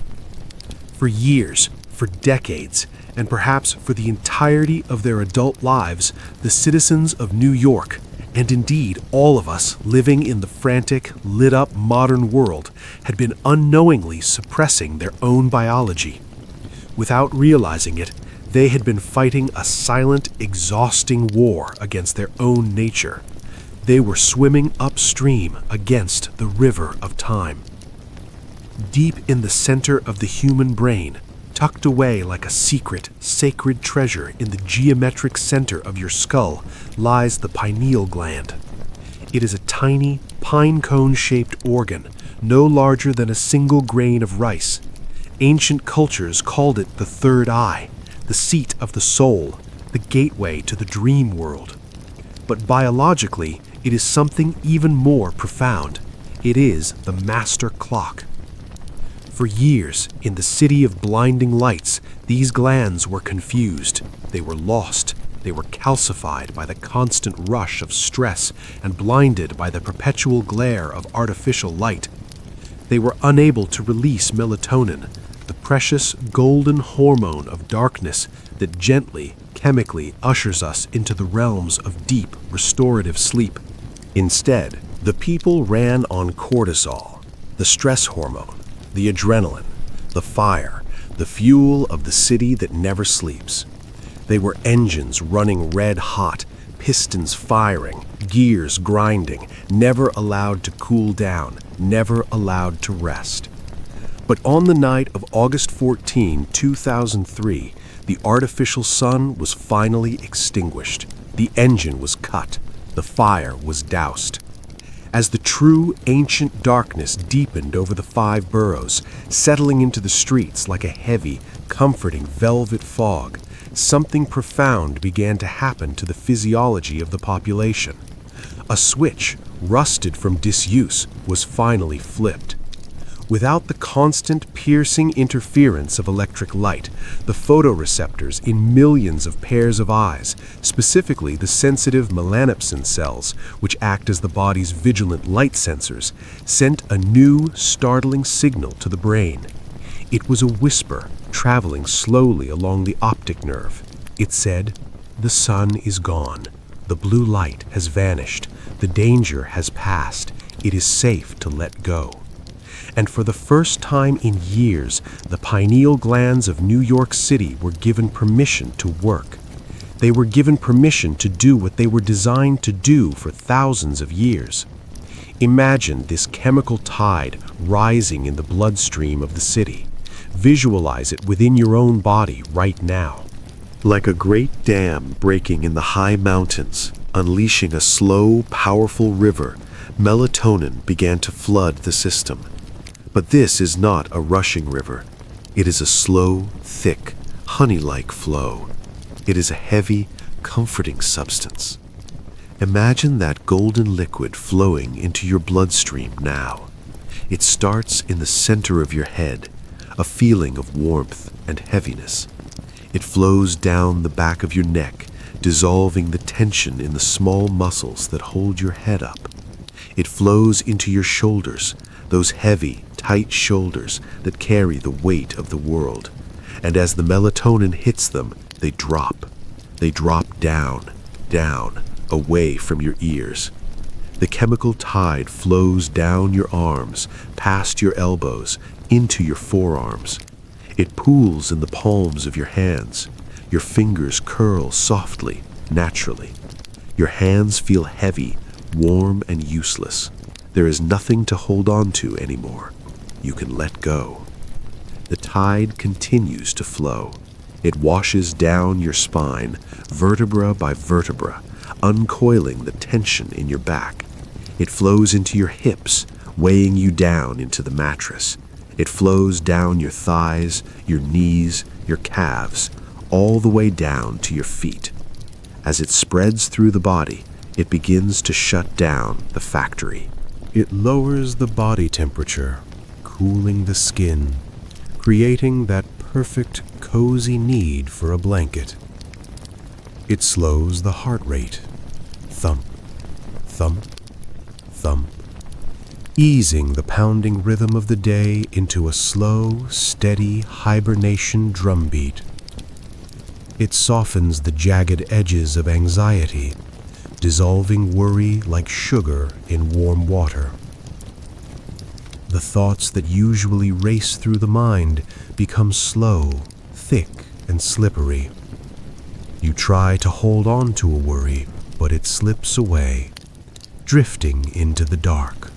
For years, for decades, and perhaps for the entirety of their adult lives, the citizens of New York, and indeed all of us living in the frantic, lit-up modern world, had been unknowingly suppressing their own biology. Without realizing it, they had been fighting a silent, exhausting war against their own nature. They were swimming upstream against the river of time. Deep in the center of the human brain, Tucked away like a secret, sacred treasure in the geometric center of your skull lies the pineal gland. It is a tiny, pine cone-shaped organ, no larger than a single grain of rice. Ancient cultures called it the third eye, the seat of the soul, the gateway to the dream world. But biologically, it is something even more profound. It is the master clock. For years, in the city of blinding lights, these glands were confused. They were lost. They were calcified by the constant rush of stress and blinded by the perpetual glare of artificial light. They were unable to release melatonin, the precious golden hormone of darkness that gently, chemically ushers us into the realms of deep, restorative sleep. Instead, the people ran on cortisol, the stress hormone, the adrenaline, the fire, the fuel of the city that never sleeps. They were engines running red hot, pistons firing, gears grinding, never allowed to cool down, never allowed to rest. But on the night of August 14, 2003, the artificial sun was finally extinguished. The engine was cut. The fire was doused. As the true ancient darkness deepened over the 5 boroughs, settling into the streets like a heavy, comforting velvet fog, something profound began to happen to the physiology of the population. A switch, rusted from disuse, was finally flipped. Without the constant, piercing interference of electric light, the photoreceptors in millions of pairs of eyes, specifically the sensitive melanopsin cells, which act as the body's vigilant light sensors, sent a new, startling signal to the brain. It was a whisper traveling slowly along the optic nerve. It said, "The sun is gone. The blue light has vanished. The danger has passed. It is safe to let go." And for the first time in years, the pineal glands of New York City were given permission to work. They were given permission to do what they were designed to do for thousands of years. Imagine this chemical tide rising in the bloodstream of the city. Visualize it within your own body right now. Like a great dam breaking in the high mountains, unleashing a slow, powerful river, melatonin began to flood the system. But this is not a rushing river. It is a slow, thick, honey-like flow. It is a heavy, comforting substance. Imagine that golden liquid flowing into your bloodstream now. It starts in the center of your head, a feeling of warmth and heaviness. It flows down the back of your neck, dissolving the tension in the small muscles that hold your head up. It flows into your shoulders, those heavy, tight shoulders that carry the weight of the world. And as the melatonin hits them, they drop. They drop down, down, away from your ears. The chemical tide flows down your arms, past your elbows, into your forearms. It pools in the palms of your hands. Your fingers curl softly, naturally. Your hands feel heavy, warm, and useless. There is nothing to hold on to anymore. You can let go. The tide continues to flow. It washes down your spine, vertebra by vertebra, uncoiling the tension in your back. It flows into your hips, weighing you down into the mattress. It flows down your thighs, your knees, your calves, all the way down to your feet. As it spreads through the body, it begins to shut down the factory. It lowers the body temperature, cooling the skin, creating that perfect, cozy need for a blanket. It slows the heart rate. Thump, thump, thump, easing the pounding rhythm of the day into a slow, steady hibernation drumbeat. It softens the jagged edges of anxiety, dissolving worry like sugar in warm water. The thoughts that usually race through the mind become slow, thick, and slippery. You try to hold on to a worry, but it slips away, drifting into the dark.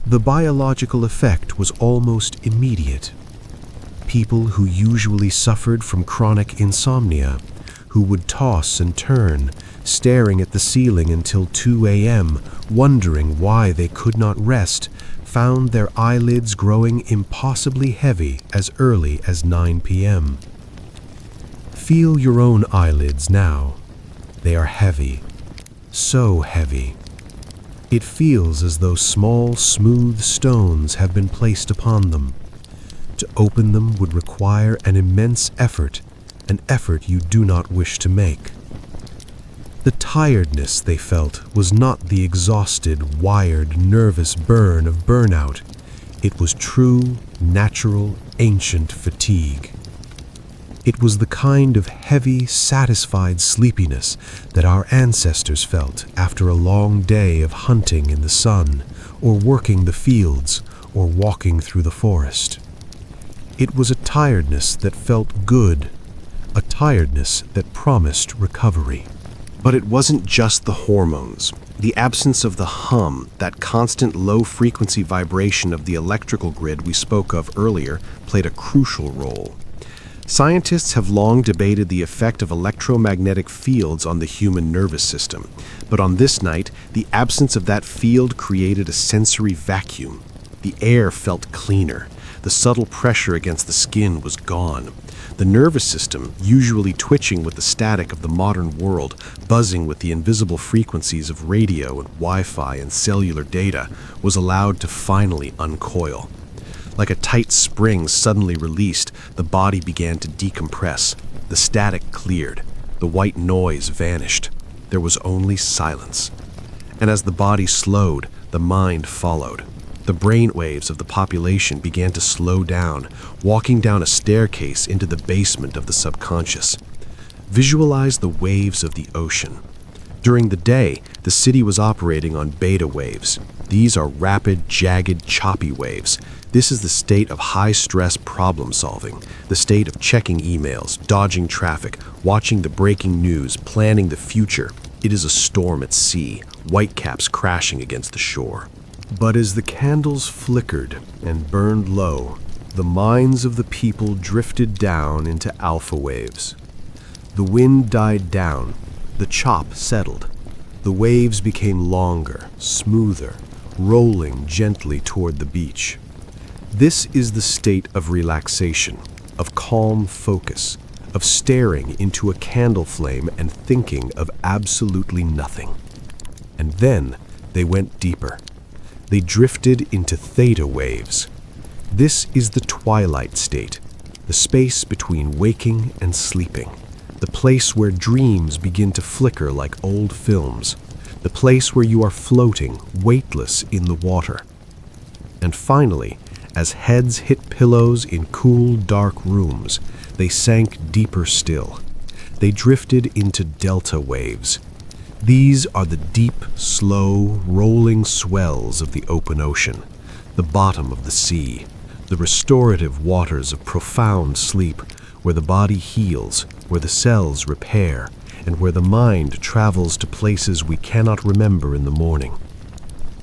The biological effect was almost immediate. People who usually suffered from chronic insomnia, who would toss and turn, staring at the ceiling until 2 a.m., wondering why they could not rest, found their eyelids growing impossibly heavy as early as 9 p.m. Feel your own eyelids now. They are heavy, so heavy. It feels as though small, smooth stones have been placed upon them. To open them would require an immense effort, an effort you do not wish to make. The tiredness they felt was not the exhausted, wired, nervous burn of burnout. It was true, natural, ancient fatigue. It was the kind of heavy, satisfied sleepiness that our ancestors felt after a long day of hunting in the sun, or working the fields, or walking through the forest. It was a tiredness that felt good, a tiredness that promised recovery. But it wasn't just the hormones. The absence of the hum, that constant low-frequency vibration of the electrical grid we spoke of earlier, played a crucial role. Scientists have long debated the effect of electromagnetic fields on the human nervous system, but on this night, the absence of that field created a sensory vacuum. The air felt cleaner. The subtle pressure against the skin was gone. The nervous system, usually twitching with the static of the modern world, buzzing with the invisible frequencies of radio and Wi-Fi and cellular data, was allowed to finally uncoil. Like a tight spring suddenly released, the body began to decompress. The static cleared. The white noise vanished. There was only silence. And as the body slowed, the mind followed. The brain waves of the population began to slow down, walking down a staircase into the basement of the subconscious. Visualize the waves of the ocean. During the day, the city was operating on beta waves. These are rapid, jagged, choppy waves. This is the state of high-stress problem-solving, the state of checking emails, dodging traffic, watching the breaking news, planning the future. It is a storm at sea, whitecaps crashing against the shore. But as the candles flickered and burned low, the minds of the people drifted down into alpha waves. The wind died down, the chop settled. The waves became longer, smoother, rolling gently toward the beach. This is the state of relaxation, of calm focus, of staring into a candle flame and thinking of absolutely nothing. And then they went deeper. They drifted into theta waves. This is the twilight state, the space between waking and sleeping, the place where dreams begin to flicker like old films, the place where you are floating, weightless in the water. And finally, as heads hit pillows in cool, dark rooms, they sank deeper still. They drifted into delta waves. These are the deep, slow, rolling swells of the open ocean, the bottom of the sea, the restorative waters of profound sleep, where the body heals, where the cells repair, and where the mind travels to places we cannot remember in the morning.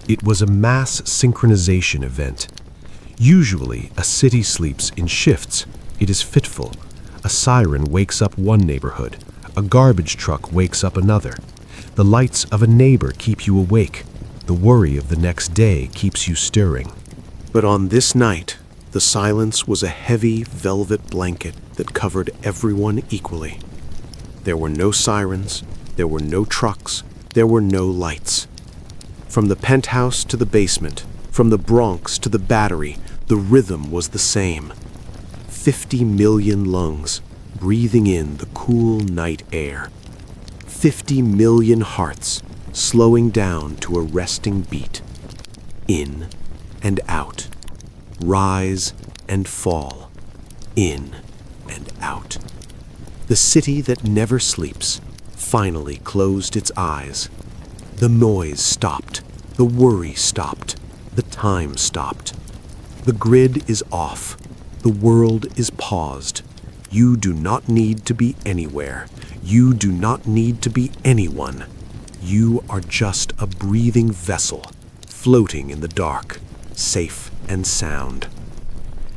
It was a mass synchronization event. Usually, a city sleeps in shifts. It is fitful. A siren wakes up one neighborhood. A garbage truck wakes up another. The lights of a neighbor keep you awake. The worry of the next day keeps you stirring. But on this night, the silence was a heavy velvet blanket that covered everyone equally. There were no sirens, there were no trucks, there were no lights. From the penthouse to the basement, from the Bronx to the Battery, the rhythm was the same. 50 million lungs breathing in the cool night air. 50 million hearts slowing down to a resting beat. In and out. Rise and fall. In and out. The city that never sleeps finally closed its eyes. The noise stopped. The worry stopped. The time stopped. The grid is off. The world is paused. You do not need to be anywhere. You do not need to be anyone. You are just a breathing vessel, floating in the dark, safe and sound.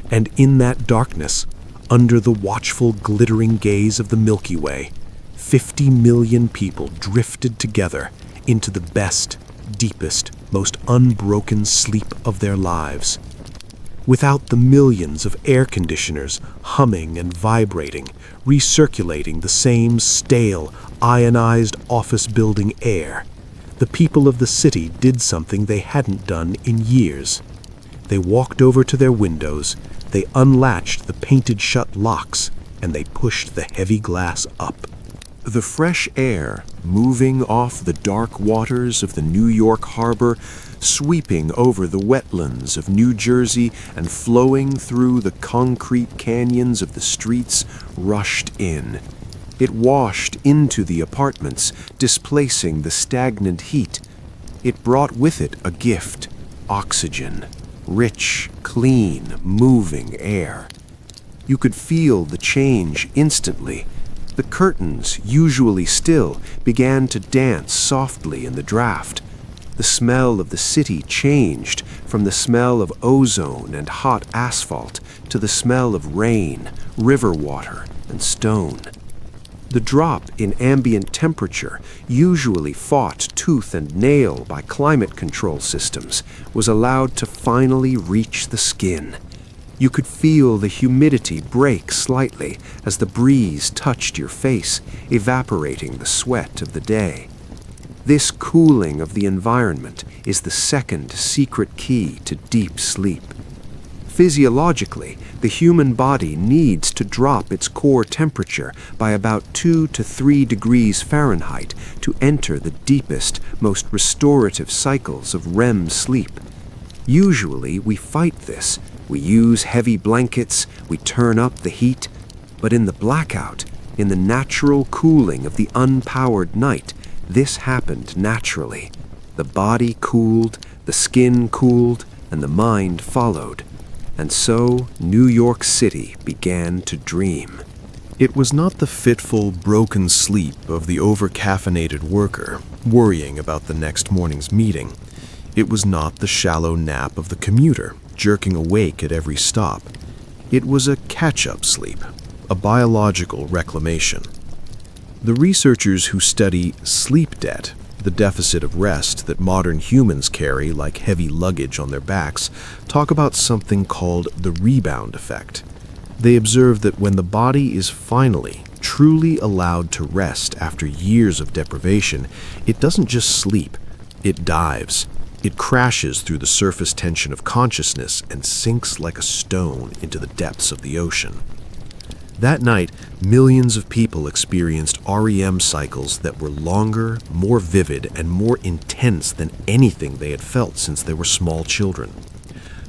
And in that darkness, Under the watchful, glittering gaze of the Milky Way, 50 million people drifted together into the best, deepest, most unbroken sleep of their lives. Without the millions of air conditioners humming and vibrating, recirculating the same stale, ionized office building air, the people of the city did something they hadn't done in years. They walked over to their windows, they unlatched the painted-shut locks, and they pushed the heavy glass up. The fresh air, moving off the dark waters of the New York harbor, sweeping over the wetlands of New Jersey and flowing through the concrete canyons of the streets, rushed in. It washed into the apartments, displacing the stagnant heat. It brought with it a gift: oxygen, rich, clean, moving air. You could feel the change instantly. The curtains, usually still, began to dance softly in the draft. The smell of the city changed from the smell of ozone and hot asphalt to the smell of rain, river water, and stone. The drop in ambient temperature, usually fought tooth and nail by climate control systems, was allowed to finally reach the skin. You could feel the humidity break slightly as the breeze touched your face, evaporating the sweat of the day. This cooling of the environment is the second secret key to deep sleep. Physiologically, the human body needs to drop its core temperature by about 2 to 3 degrees Fahrenheit to enter the deepest, most restorative cycles of REM sleep. Usually, we fight this. We use heavy blankets, we turn up the heat, but in the blackout, in the natural cooling of the unpowered night, this happened naturally. The body cooled, the skin cooled, and the mind followed. And so, New York City began to dream. It was not the fitful, broken sleep of the over-caffeinated worker, worrying about the next morning's meeting. It was not the shallow nap of the commuter, jerking awake at every stop. It was a catch-up sleep, a biological reclamation. The researchers who study sleep debt, the deficit of rest that modern humans carry like heavy luggage on their backs, talk about something called the rebound effect. They observe that when the body is finally, truly allowed to rest after years of deprivation, it doesn't just sleep, it dives. It crashes through the surface tension of consciousness and sinks like a stone into the depths of the ocean. That night, millions of people experienced REM cycles that were longer, more vivid, and more intense than anything they had felt since they were small children.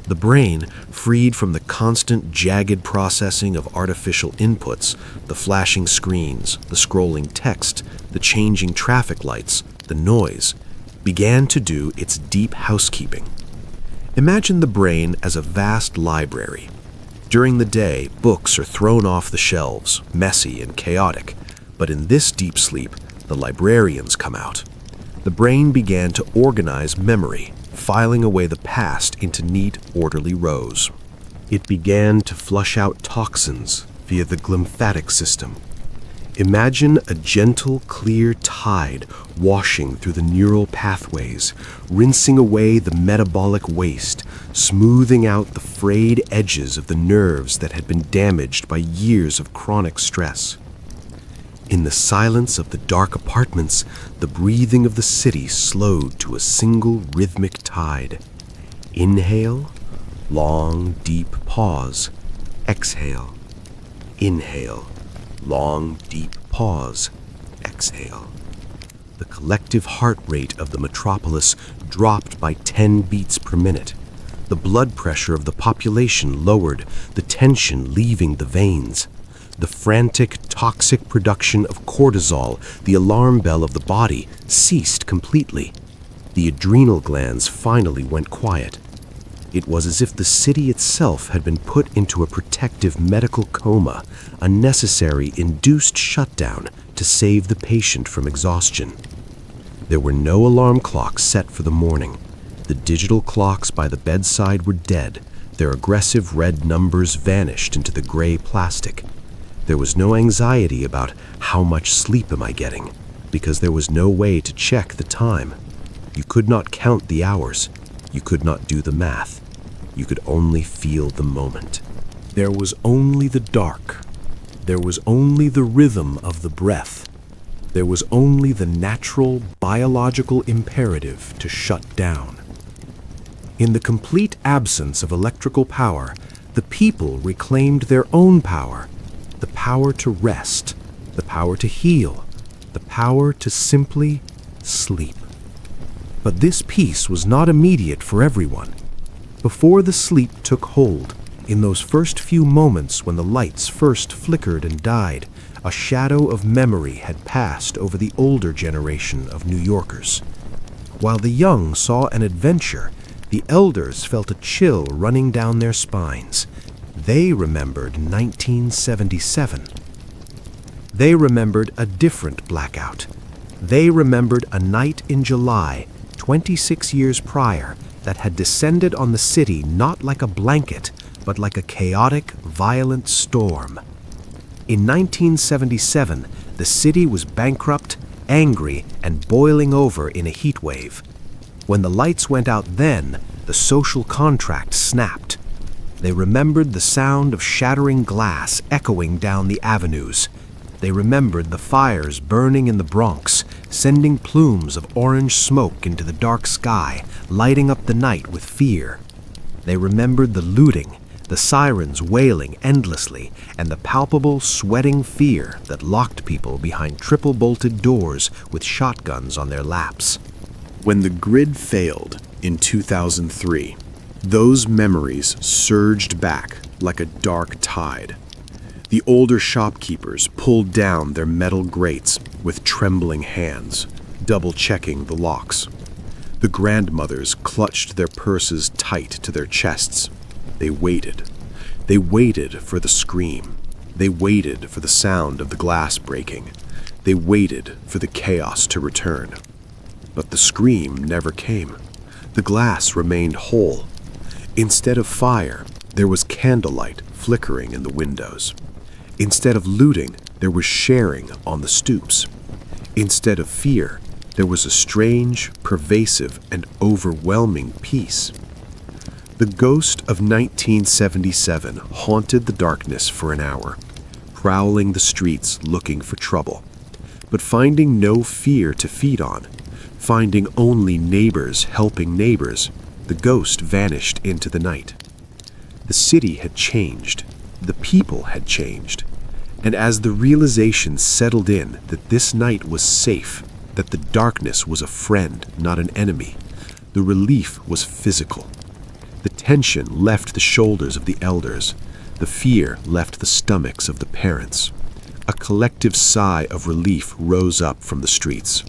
The brain, freed from the constant, jagged processing of artificial inputs, the flashing screens, the scrolling text, the changing traffic lights, the noise, began to do its deep housekeeping. Imagine the brain as a vast library. During the day, books are thrown off the shelves, messy and chaotic, but in this deep sleep, the librarians come out. The brain began to organize memory, filing away the past into neat, orderly rows. It began to flush out toxins via the glymphatic system. Imagine a gentle, clear tide washing through the neural pathways, rinsing away the metabolic waste, smoothing out the frayed edges of the nerves that had been damaged by years of chronic stress. In the silence of the dark apartments, the breathing of the city slowed to a single rhythmic tide. Inhale, long, deep pause. Exhale. Inhale. Long, deep pause. Exhale. The collective heart rate of the metropolis dropped by 10 beats per minute. The blood pressure of the population lowered, the tension leaving the veins. The frantic, toxic production of cortisol, the alarm bell of the body, ceased completely. The adrenal glands finally went quiet. It was as if the city itself had been put into a protective medical coma, a necessary induced shutdown to save the patient from exhaustion. There were no alarm clocks set for the morning. The digital clocks by the bedside were dead, Their aggressive red numbers vanished into the gray plastic. There was no anxiety about how much sleep am I getting, because there was no way to check the time. You could not count the hours. You could not do the math. You could only feel the moment. There was only the dark. There was only the rhythm of the breath. There was only the natural biological imperative to shut down. In the complete absence of electrical power, the people reclaimed their own power, the power to rest, the power to heal, the power to simply sleep. But this peace was not immediate for everyone. Before the sleep took hold, in those first few moments when the lights first flickered and died, a shadow of memory had passed over the older generation of New Yorkers. While the young saw an adventure, the elders felt a chill running down their spines. They remembered 1977. They remembered a different blackout. They remembered a night in July, 26 years prior, that had descended on the city not like a blanket, but like a chaotic, violent storm. In 1977, the city was bankrupt, angry, and boiling over in a heat wave. When the lights went out then, the social contract snapped. They remembered the sound of shattering glass echoing down the avenues. They remembered the fires burning in the Bronx, sending plumes of orange smoke into the dark sky, lighting up the night with fear. They remembered the looting, the sirens wailing endlessly, and the palpable, sweating fear that locked people behind triple-bolted doors with shotguns on their laps. When the grid failed in 2003, those memories surged back like a dark tide. The older shopkeepers pulled down their metal grates with trembling hands, double-checking the locks. The grandmothers clutched their purses tight to their chests. They waited. They waited for the scream. They waited for the sound of the glass breaking. They waited for the chaos to return. But the scream never came. The glass remained whole. Instead of fire, there was candlelight flickering in the windows. Instead of looting, there was sharing on the stoops. Instead of fear, there was a strange, pervasive, and overwhelming peace. The ghost of 1977 haunted the darkness for an hour, prowling the streets looking for trouble, but finding no fear to feed on, finding only neighbors helping neighbors, the ghost vanished into the night. The city had changed. The people had changed. And as the realization settled in that this night was safe, that the darkness was a friend, not an enemy, the relief was physical. The tension left the shoulders of the elders. The fear left the stomachs of the parents. A collective sigh of relief rose up from the streets.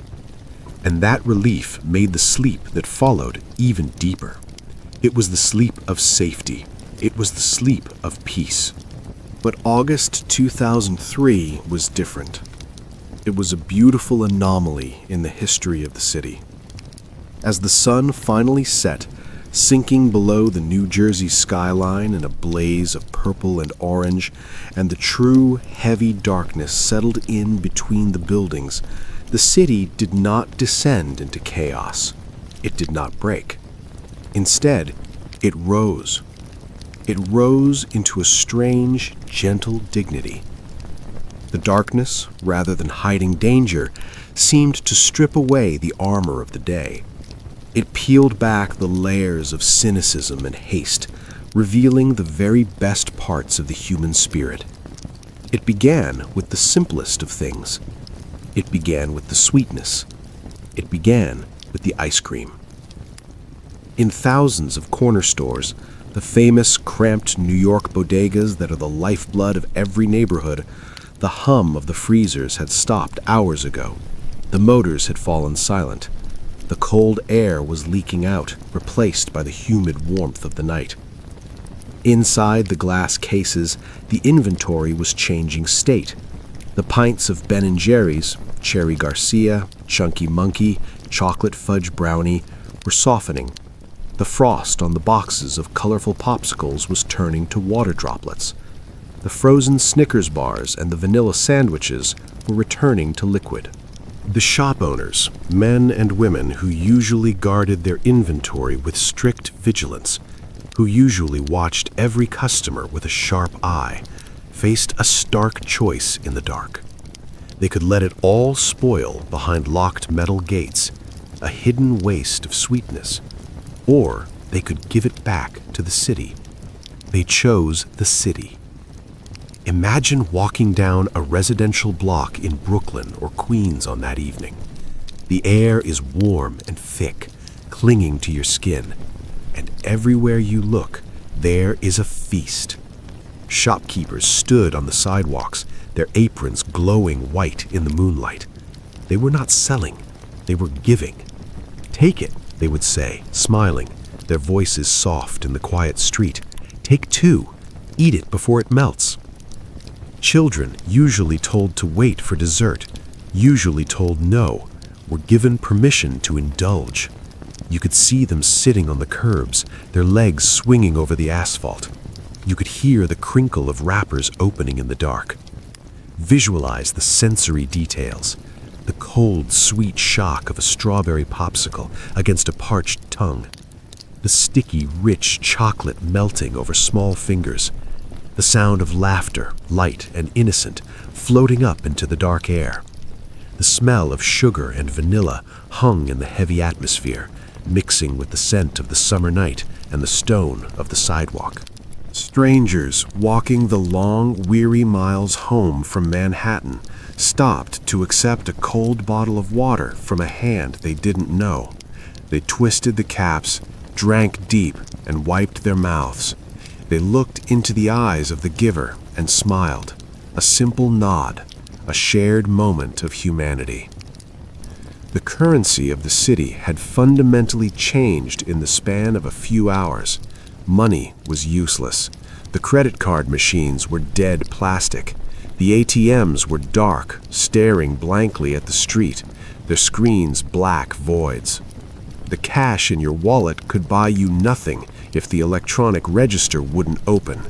And that relief made the sleep that followed even deeper. It was the sleep of safety. It was the sleep of peace. But August 2003 was different. It was a beautiful anomaly in the history of the city. As the sun finally set, sinking below the New Jersey skyline in a blaze of purple and orange, and the true, heavy darkness settled in between the buildings, the city did not descend into chaos. It did not break. Instead, it rose. It rose into a strange, gentle dignity. The darkness, rather than hiding danger, seemed to strip away the armor of the day. It peeled back the layers of cynicism and haste, revealing the very best parts of the human spirit. It began with the simplest of things. It began with the sweetness. It began with the ice cream. In thousands of corner stores, the famous cramped New York bodegas that are the lifeblood of every neighborhood, the hum of the freezers had stopped hours ago. The motors had fallen silent. The cold air was leaking out, replaced by the humid warmth of the night. Inside the glass cases, the inventory was changing state. The pints of Ben & Jerry's, Cherry Garcia, Chunky Monkey, Chocolate Fudge Brownie, were softening. The frost on the boxes of colorful popsicles was turning to water droplets. The frozen Snickers bars and the vanilla sandwiches were returning to liquid. The shop owners, men and women who usually guarded their inventory with strict vigilance, who usually watched every customer with a sharp eye, faced a stark choice in the dark. They could let it all spoil behind locked metal gates, a hidden waste of sweetness, or they could give it back to the city. They chose the city. Imagine walking down a residential block in Brooklyn or Queens on that evening. The air is warm and thick, clinging to your skin, and everywhere you look, there is a feast. Shopkeepers stood on the sidewalks, their aprons glowing white in the moonlight. They were not selling, they were giving. "Take it," they would say, smiling, their voices soft in the quiet street. "Take two, eat it before it melts." Children, usually told to wait for dessert, usually told no, were given permission to indulge. You could see them sitting on the curbs, their legs swinging over the asphalt. You could hear the crinkle of wrappers opening in the dark. Visualize the sensory details, the cold, sweet shock of a strawberry popsicle against a parched tongue, the sticky, rich chocolate melting over small fingers, the sound of laughter, light and innocent, floating up into the dark air. The smell of sugar and vanilla hung in the heavy atmosphere, mixing with the scent of the summer night and the stone of the sidewalk. Strangers walking the long, weary miles home from Manhattan stopped to accept a cold bottle of water from a hand they didn't know. They twisted the caps, drank deep, and wiped their mouths. They looked into the eyes of the giver and smiled, a simple nod, a shared moment of humanity. The currency of the city had fundamentally changed in the span of a few hours. Money was useless. The credit card machines were dead plastic. The ATMs were dark, staring blankly at the street, their screens black voids. The cash in your wallet could buy you nothing if the electronic register wouldn't open.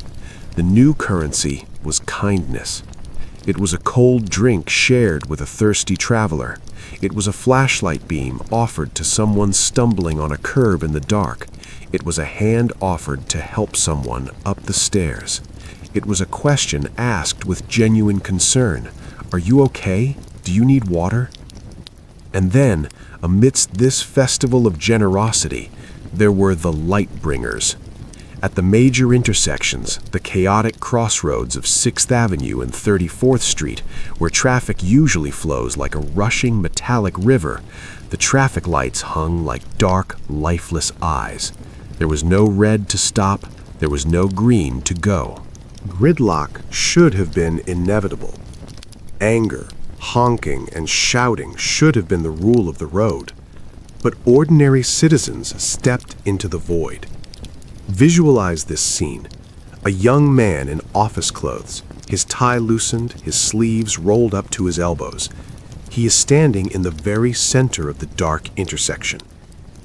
The new currency was kindness. It was a cold drink shared with a thirsty traveler. It was a flashlight beam offered to someone stumbling on a curb in the dark. It was a hand offered to help someone up the stairs. It was a question asked with genuine concern. "Are you okay? Do you need water?" And then, amidst this festival of generosity, there were the light bringers. At the major intersections, the chaotic crossroads of 6th Avenue and 34th Street, where traffic usually flows like a rushing metallic river, the traffic lights hung like dark, lifeless eyes. There was no red to stop, there was no green to go. Gridlock should have been inevitable. Anger, honking, and shouting should have been the rule of the road. But ordinary citizens stepped into the void. Visualize this scene. A young man in office clothes, his tie loosened, his sleeves rolled up to his elbows. He is standing in the very center of the dark intersection.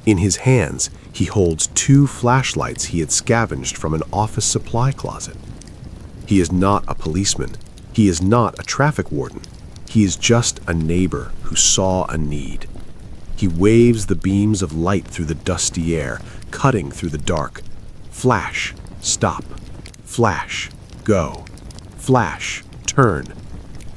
In his hands, he holds 2 flashlights he had scavenged from an office supply closet. He is not a policeman. He is not a traffic warden. He is just a neighbor who saw a need. He waves the beams of light through the dusty air, cutting through the dark. Flash, stop. Flash, go. Flash, turn.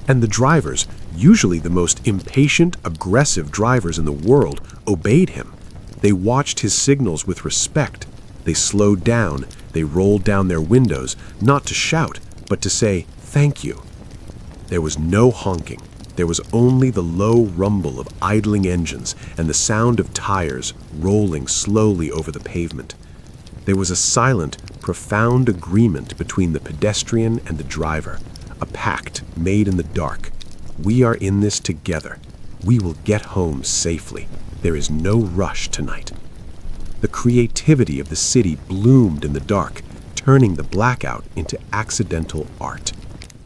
And the drivers, usually the most impatient, aggressive drivers in the world, obeyed him. They watched his signals with respect. They slowed down. They rolled down their windows, not to shout, but to say, "Thank you." There was no honking. There was only the low rumble of idling engines and the sound of tires rolling slowly over the pavement. There was a silent, profound agreement between the pedestrian and the driver, a pact made in the dark. We are in this together. We will get home safely. There is no rush tonight. The creativity of the city bloomed in the dark, turning the blackout into accidental art.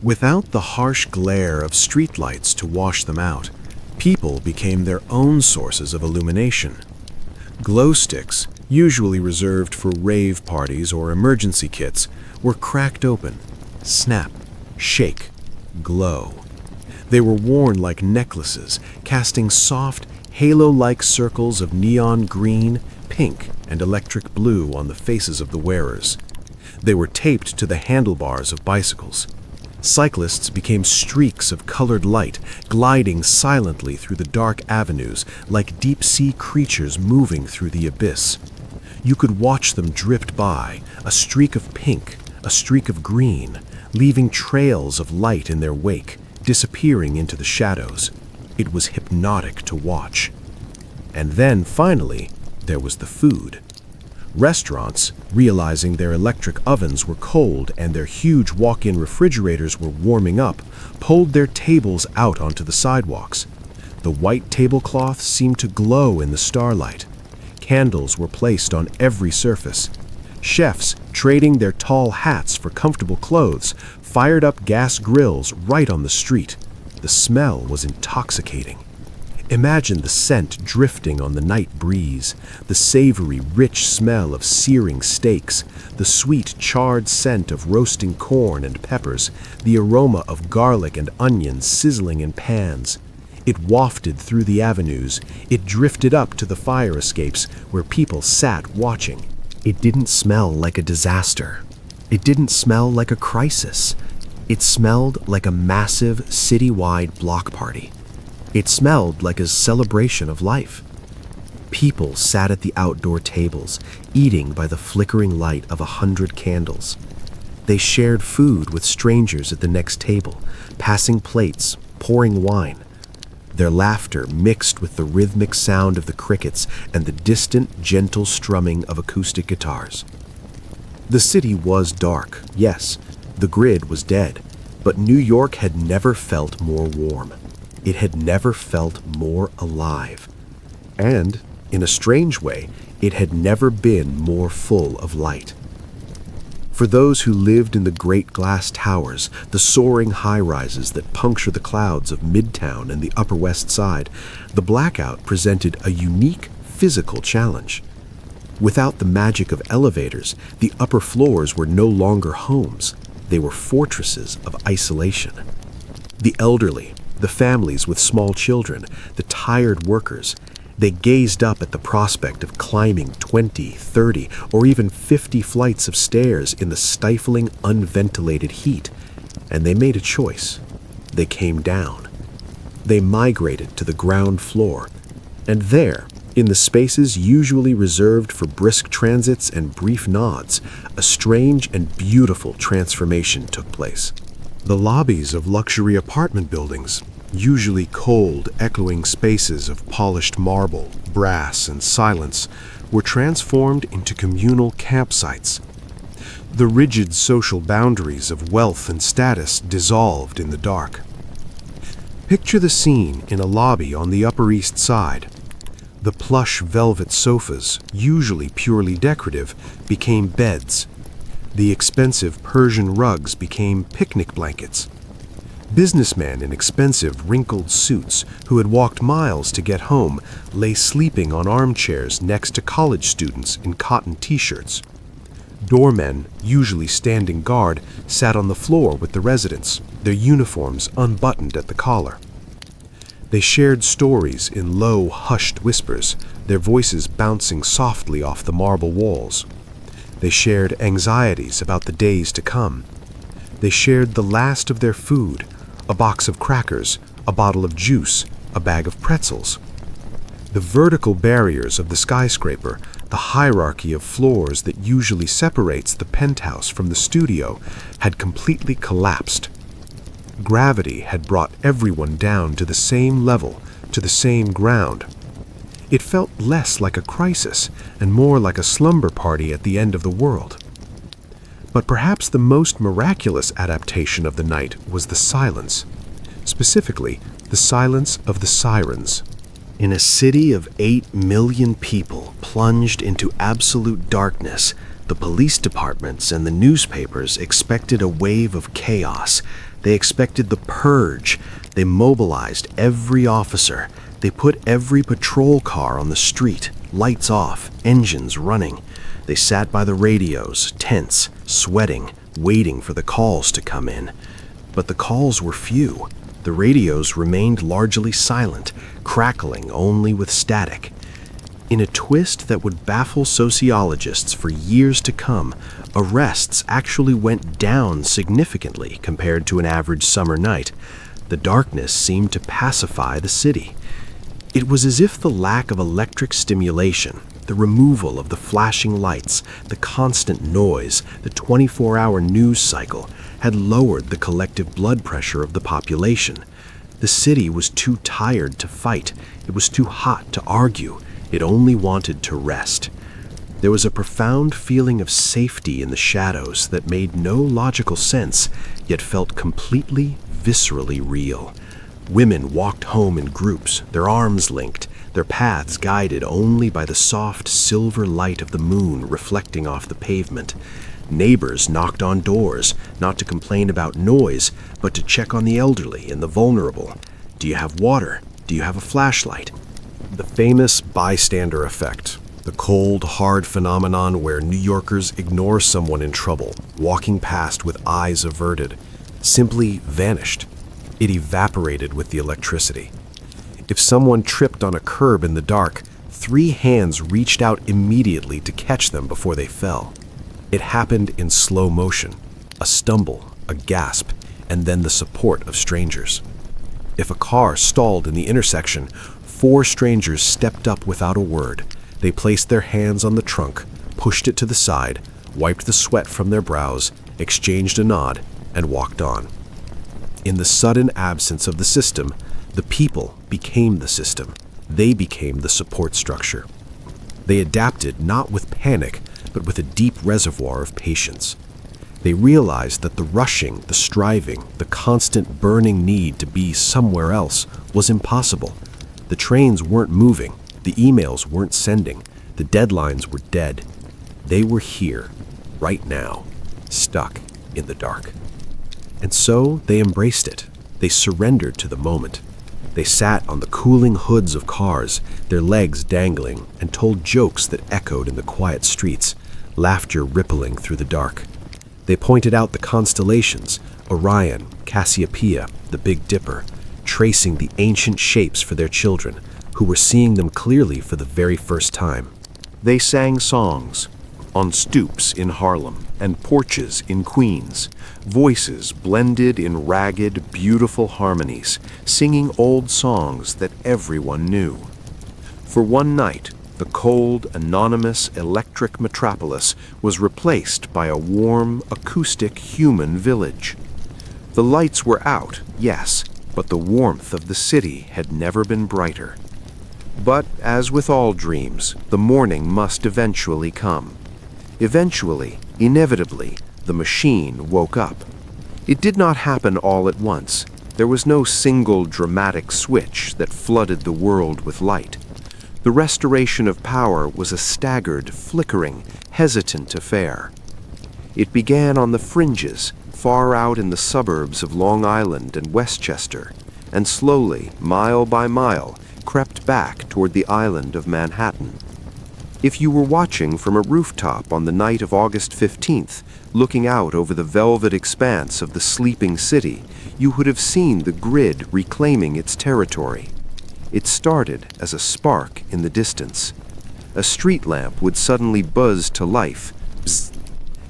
Without the harsh glare of streetlights to wash them out, people became their own sources of illumination. Glow sticks, usually reserved for rave parties or emergency kits, were cracked open. Snap, shake, glow. They were worn like necklaces, casting soft, halo-like circles of neon green, pink, and electric blue on the faces of the wearers. They were taped to the handlebars of bicycles. Cyclists became streaks of colored light, gliding silently through the dark avenues like deep-sea creatures moving through the abyss. You could watch them drift by, a streak of pink, a streak of green, leaving trails of light in their wake, disappearing into the shadows. It was hypnotic to watch. And then, finally, there was the food. Restaurants, realizing their electric ovens were cold and their huge walk-in refrigerators were warming up, pulled their tables out onto the sidewalks. The white tablecloths seemed to glow in the starlight. Candles were placed on every surface. Chefs, trading their tall hats for comfortable clothes, fired up gas grills right on the street. The smell was intoxicating. Imagine the scent drifting on the night breeze, the savory, rich smell of searing steaks, the sweet, charred scent of roasting corn and peppers, the aroma of garlic and onions sizzling in pans. It wafted through the avenues. It drifted up to the fire escapes where people sat watching. It didn't smell like a disaster. It didn't smell like a crisis. It smelled like a massive, citywide block party. It smelled like a celebration of life. People sat at the outdoor tables, eating by the flickering light of 100 candles. They shared food with strangers at the next table, passing plates, pouring wine. Their laughter mixed with the rhythmic sound of the crickets and the distant, gentle strumming of acoustic guitars. The city was dark, yes, the grid was dead, but New York had never felt more warm. It had never felt more alive. And, in a strange way, it had never been more full of light. For those who lived in the great glass towers, the soaring high-rises that puncture the clouds of Midtown and the Upper West Side, the blackout presented a unique physical challenge. Without the magic of elevators, the upper floors were no longer homes. They were fortresses of isolation. The elderly, the families with small children, the tired workers, they gazed up at the prospect of climbing 20, 30, or even 50 flights of stairs in the stifling, unventilated heat, and they made a choice. They came down. They migrated to the ground floor, and there, in the spaces usually reserved for brisk transits and brief nods, a strange and beautiful transformation took place. The lobbies of luxury apartment buildings, usually cold, echoing spaces of polished marble, brass, and silence, were transformed into communal campsites. The rigid social boundaries of wealth and status dissolved in the dark. Picture the scene in a lobby on the Upper East Side. The plush velvet sofas, usually purely decorative, became beds. The expensive Persian rugs became picnic blankets. Businessmen in expensive, wrinkled suits who had walked miles to get home lay sleeping on armchairs next to college students in cotton t-shirts. Doormen, usually standing guard, sat on the floor with the residents, their uniforms unbuttoned at the collar. They shared stories in low, hushed whispers, their voices bouncing softly off the marble walls. They shared anxieties about the days to come. They shared the last of their food, a box of crackers, a bottle of juice, a bag of pretzels. The vertical barriers of the skyscraper, the hierarchy of floors that usually separates the penthouse from the studio, had completely collapsed. Gravity had brought everyone down to the same level, to the same ground. It felt less like a crisis and more like a slumber party at the end of the world. But perhaps the most miraculous adaptation of the night was the silence, specifically the silence of the sirens. In a city of 8 million people plunged into absolute darkness, the police departments and the newspapers expected a wave of chaos. They expected the purge. They mobilized every officer. They put every patrol car on the street. Lights off, engines running. They sat by the radios, tense, sweating, waiting for the calls to come in. But the calls were few. The radios remained largely silent, crackling only with static. In a twist that would baffle sociologists for years to come, arrests actually went down significantly compared to an average summer night. The darkness seemed to pacify the city. It was as if the lack of electric stimulation, the removal of the flashing lights, the constant noise, the 24-hour news cycle, had lowered the collective blood pressure of the population. The city was too tired to fight. It was too hot to argue. It only wanted to rest. There was a profound feeling of safety in the shadows that made no logical sense, yet felt completely, viscerally real. Women walked home in groups, their arms linked, their paths guided only by the soft silver light of the moon reflecting off the pavement. Neighbors knocked on doors, not to complain about noise, but to check on the elderly and the vulnerable. Do you have water? Do you have a flashlight? The famous bystander effect, the cold, hard phenomenon where New Yorkers ignore someone in trouble, walking past with eyes averted, simply vanished. It evaporated with the electricity. If someone tripped on a curb in the dark, 3 hands reached out immediately to catch them before they fell. It happened in slow motion, a stumble, a gasp, and then the support of strangers. If a car stalled in the intersection, 4 strangers stepped up without a word. They placed their hands on the trunk, pushed it to the side, wiped the sweat from their brows, exchanged a nod, and walked on. In the sudden absence of the system, the people became the system. They became the support structure. They adapted not with panic, but with a deep reservoir of patience. They realized that the rushing, the striving, the constant burning need to be somewhere else was impossible. The trains weren't moving, the emails weren't sending, the deadlines were dead. They were here, right now, stuck in the dark. And so they embraced it. They surrendered to the moment. They sat on the cooling hoods of cars, their legs dangling, and told jokes that echoed in the quiet streets, laughter rippling through the dark. They pointed out the constellations, Orion, Cassiopeia, the Big Dipper, tracing the ancient shapes for their children, who were seeing them clearly for the very first time. They sang songs on stoops in Harlem and porches in Queens, voices blended in ragged, beautiful harmonies, singing old songs that everyone knew. For one night, the cold, anonymous, electric metropolis was replaced by a warm, acoustic human village. The lights were out, yes, but the warmth of the city had never been brighter. But, as with all dreams, the morning must eventually come. Eventually, inevitably, the machine woke up. It did not happen all at once. There was no single dramatic switch that flooded the world with light. The restoration of power was a staggered, flickering, hesitant affair. It began on the fringes, far out in the suburbs of Long Island and Westchester, and slowly, mile by mile, crept back toward the island of Manhattan. If you were watching from a rooftop on the night of August 15th, looking out over the velvet expanse of the sleeping city, you would have seen the grid reclaiming its territory. It started as a spark in the distance. A street lamp would suddenly buzz to life, bzz,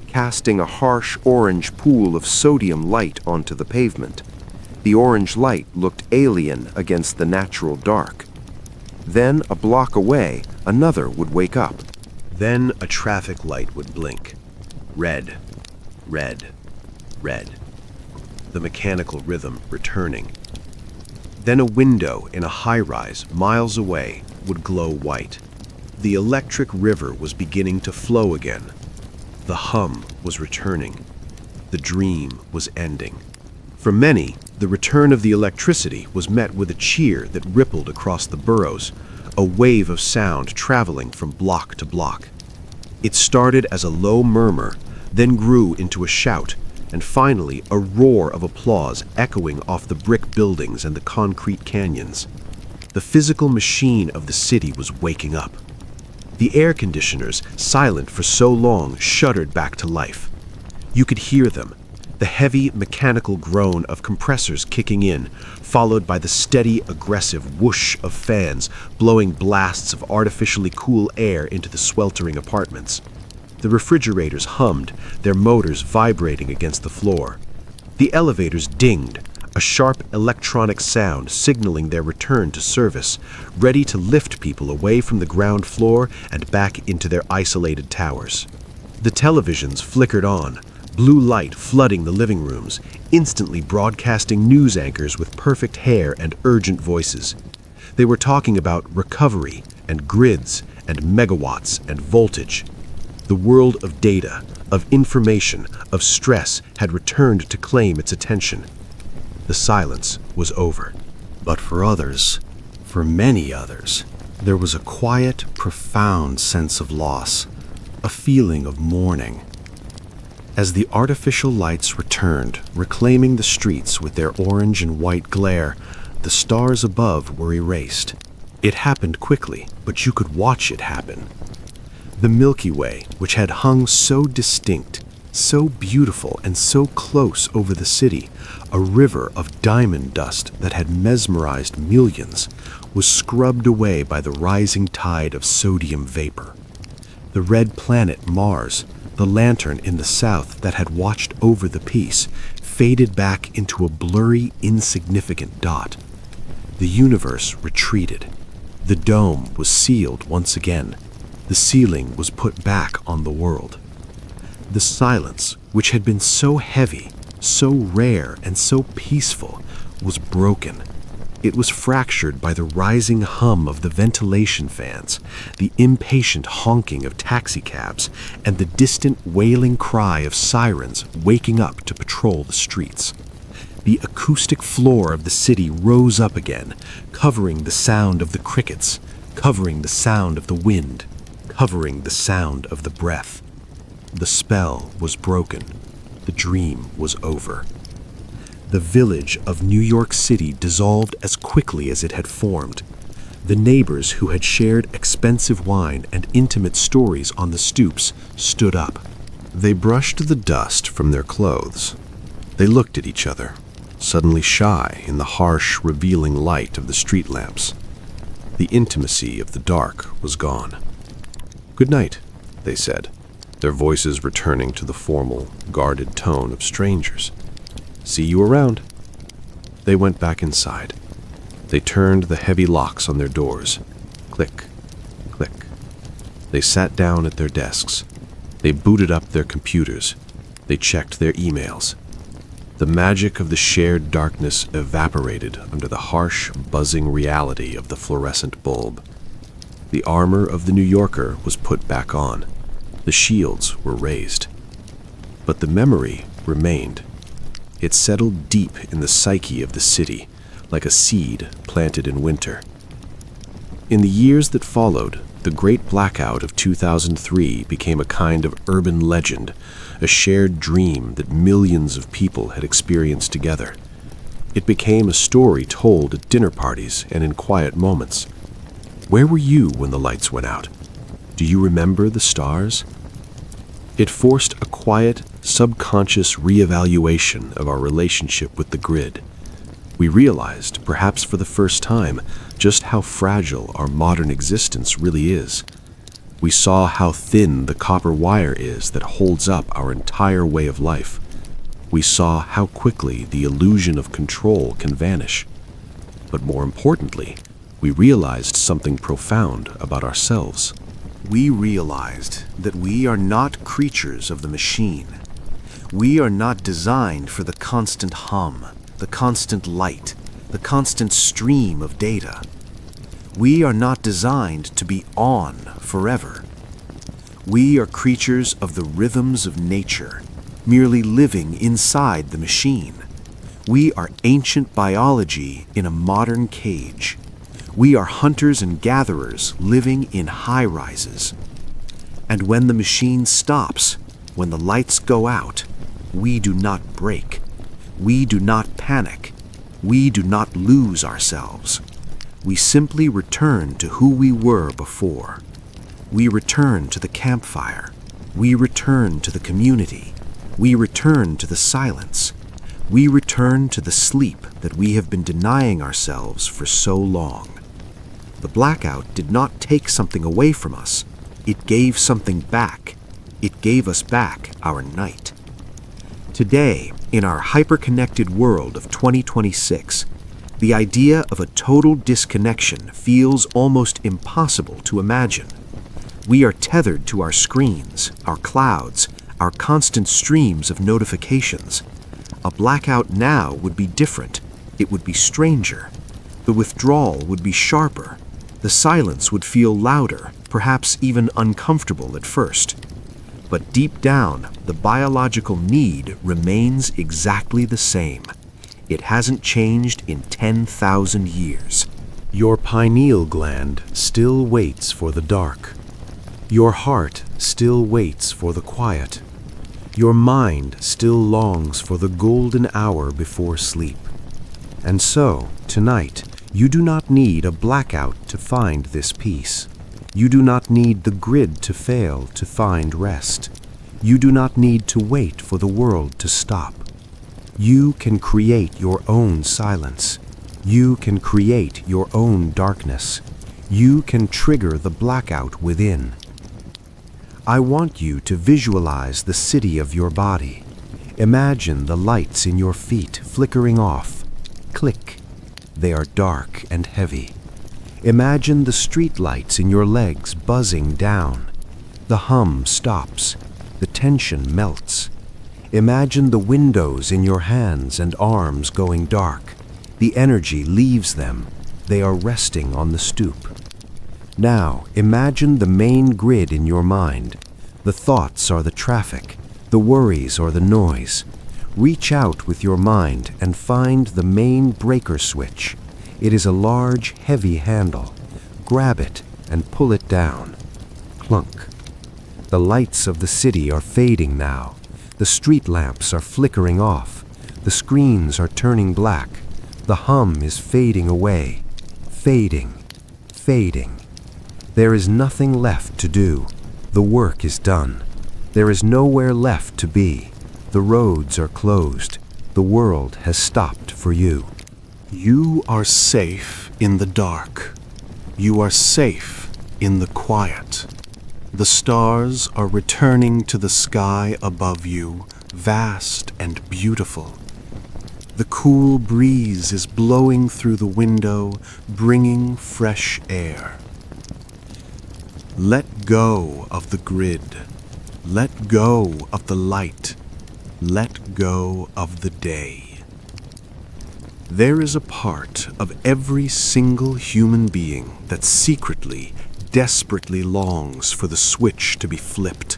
casting a harsh orange pool of sodium light onto the pavement. The orange light looked alien against the natural dark. Then, a block away, another would wake up. Then a traffic light would blink. Red, red, red. The mechanical rhythm returning. Then a window in a high-rise miles away would glow white. The electric river was beginning to flow again. The hum was returning. The dream was ending. For many, the return of the electricity was met with a cheer that rippled across the boroughs, a wave of sound traveling from block to block. It started as a low murmur, then grew into a shout, and finally a roar of applause echoing off the brick buildings and the concrete canyons. The physical machine of the city was waking up. The air conditioners, silent for so long, shuddered back to life. You could hear them, the heavy mechanical groan of compressors kicking in, followed by the steady, aggressive whoosh of fans blowing blasts of artificially cool air into the sweltering apartments. The refrigerators hummed, their motors vibrating against the floor. The elevators dinged, a sharp electronic sound signaling their return to service, ready to lift people away from the ground floor and back into their isolated towers. The televisions flickered on, blue light flooding the living rooms, instantly broadcasting news anchors with perfect hair and urgent voices. They were talking about recovery and grids and megawatts and voltage. The world of data, of information, of stress had returned to claim its attention. The silence was over. But for others, for many others, there was a quiet, profound sense of loss, a feeling of mourning. As the artificial lights returned, reclaiming the streets with their orange and white glare, the stars above were erased. It happened quickly, but you could watch it happen. The Milky Way, which had hung so distinct, so beautiful and so close over the city, a river of diamond dust that had mesmerized millions, was scrubbed away by the rising tide of sodium vapor. The red planet Mars, the lantern in the south that had watched over the peace, faded back into a blurry, insignificant dot. The universe retreated. The dome was sealed once again. The ceiling was put back on the world. The silence, which had been so heavy, so rare, and so peaceful, was broken. It was fractured by the rising hum of the ventilation fans, the impatient honking of taxicabs, and the distant wailing cry of sirens waking up to patrol the streets. The acoustic floor of the city rose up again, covering the sound of the crickets, covering the sound of the wind, covering the sound of the breath. The spell was broken. The dream was over. The village of New York City dissolved as quickly as it had formed. The neighbors who had shared expensive wine and intimate stories on the stoops stood up. They brushed the dust from their clothes. They looked at each other, suddenly shy in the harsh, revealing light of the street lamps. The intimacy of the dark was gone. "Good night," they said, their voices returning to the formal, guarded tone of strangers. "See you around." They went back inside. They turned the heavy locks on their doors. Click, click. They sat down at their desks. They booted up their computers. They checked their emails. The magic of the shared darkness evaporated under the harsh, buzzing reality of the fluorescent bulb. The armor of the New Yorker was put back on. The shields were raised. But the memory remained. It settled deep in the psyche of the city, like a seed planted in winter. In the years that followed, the Great Blackout of 2003 became a kind of urban legend, a shared dream that millions of people had experienced together. It became a story told at dinner parties and in quiet moments. Where were you when the lights went out? Do you remember the stars? It forced a quiet, subconscious reevaluation of our relationship with the grid. We realized, perhaps for the first time, just how fragile our modern existence really is. We saw how thin the copper wire is that holds up our entire way of life. We saw how quickly the illusion of control can vanish. But more importantly, we realized something profound about ourselves. We realized that we are not creatures of the machine. We are not designed for the constant hum, the constant light, the constant stream of data. We are not designed to be on forever. We are creatures of the rhythms of nature, merely living inside the machine. We are ancient biology in a modern cage. We are hunters and gatherers living in high-rises. And when the machine stops, when the lights go out, we do not break. We do not panic. We do not lose ourselves. We simply return to who we were before. We return to the campfire. We return to the community. We return to the silence. We return to the sleep that we have been denying ourselves for so long. The blackout did not take something away from us. It gave something back. It gave us back our night. Today, in our hyper-connected world of 2026, the idea of a total disconnection feels almost impossible to imagine. We are tethered to our screens, our clouds, our constant streams of notifications. A blackout now would be different. It would be stranger. The withdrawal would be sharper. The silence would feel louder, perhaps even uncomfortable at first. But deep down, the biological need remains exactly the same. It hasn't changed in 10,000 years. Your pineal gland still waits for the dark. Your heart still waits for the quiet. Your mind still longs for the golden hour before sleep. And so, tonight, you do not need a blackout to find this peace. You do not need the grid to fail to find rest. You do not need to wait for the world to stop. You can create your own silence. You can create your own darkness. You can trigger the blackout within. I want you to visualize the city of your body. Imagine the lights in your feet flickering off. Click. They are dark and heavy. Imagine the street lights in your legs buzzing down. The hum stops. The tension melts. Imagine the windows in your hands and arms going dark. The energy leaves them. They are resting on the stoop. Now, imagine the main grid in your mind. The thoughts are the traffic. The worries are the noise. Reach out with your mind and find the main breaker switch. It is a large, heavy handle. Grab it and pull it down. Clunk. The lights of the city are fading now. The street lamps are flickering off. The screens are turning black. The hum is fading away. Fading. Fading. There is nothing left to do. The work is done. There is nowhere left to be. The roads are closed. The world has stopped for you. You are safe in the dark. You are safe in the quiet. The stars are returning to the sky above you, vast and beautiful. The cool breeze is blowing through the window, bringing fresh air. Let go of the grid. Let go of the light. Let go of the day. There is a part of every single human being that secretly, desperately longs for the switch to be flipped.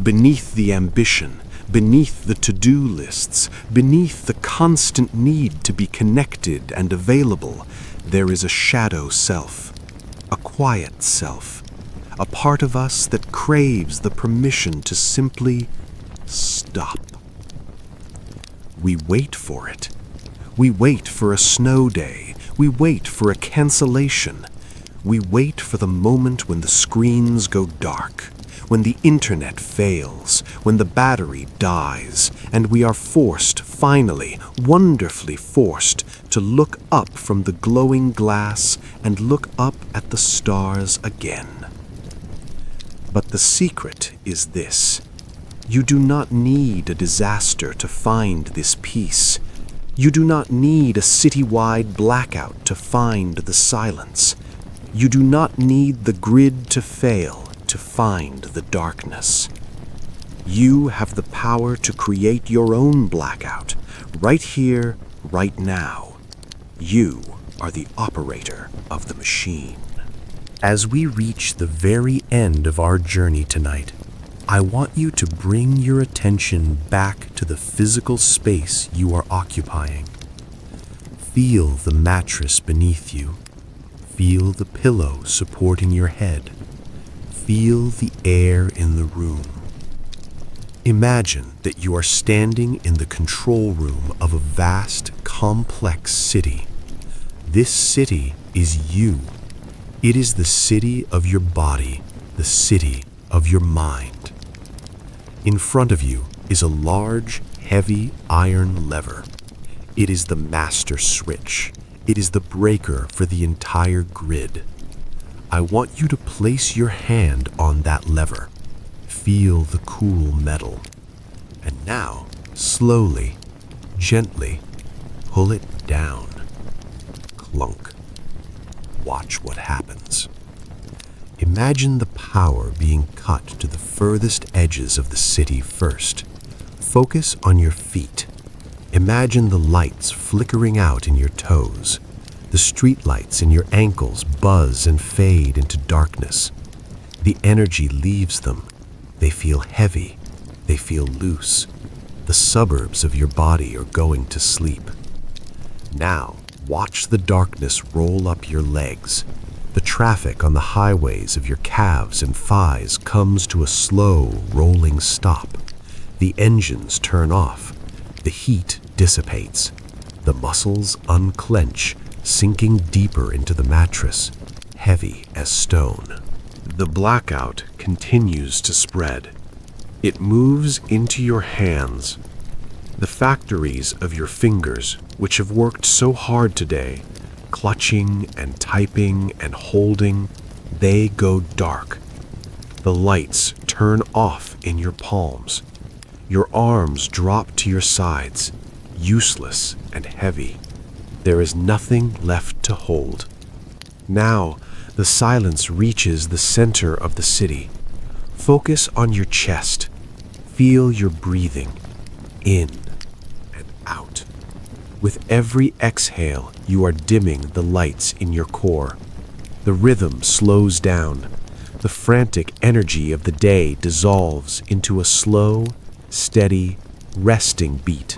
Beneath the ambition, beneath the to-do lists, beneath the constant need to be connected and available, there is a shadow self, a quiet self, a part of us that craves the permission to simply stop. We wait for it. We wait for a snow day. We wait for a cancellation. We wait for the moment when the screens go dark, when the internet fails, when the battery dies, and we are forced, finally, wonderfully forced, to look up from the glowing glass and look up at the stars again. But the secret is this. You do not need a disaster to find this peace. You do not need a citywide blackout to find the silence. You do not need the grid to fail to find the darkness. You have the power to create your own blackout, right here, right now. You are the operator of the machine. As we reach the very end of our journey tonight, I want you to bring your attention back to the physical space you are occupying. Feel the mattress beneath you. Feel the pillow supporting your head. Feel the air in the room. Imagine that you are standing in the control room of a vast, complex city. This city is you. It is the city of your body, the city of your mind. In front of you is a large, heavy iron lever. It is the master switch. It is the breaker for the entire grid. I want you to place your hand on that lever. Feel the cool metal. And now, slowly, gently, pull it down. Clunk. Watch what happens. Imagine the power being cut to the furthest edges of the city first. Focus on your feet. Imagine the lights flickering out in your toes. The street lights in your ankles buzz and fade into darkness. The energy leaves them. They feel heavy. They feel loose. The suburbs of your body are going to sleep. Now, watch the darkness roll up your legs. The traffic on the highways of your calves and thighs comes to a slow, rolling stop. The engines turn off. The heat dissipates. The muscles unclench, sinking deeper into the mattress, heavy as stone. The blackout continues to spread. It moves into your hands. The factories of your fingers, which have worked so hard today, clutching and typing and holding, they go dark. The lights turn off in your palms. Your arms drop to your sides, useless and heavy. There is nothing left to hold. Now, the silence reaches the center of the city. Focus on your chest. Feel your breathing, in and out. With every exhale, you are dimming the lights in your core. The rhythm slows down. The frantic energy of the day dissolves into a slow, steady, resting beat.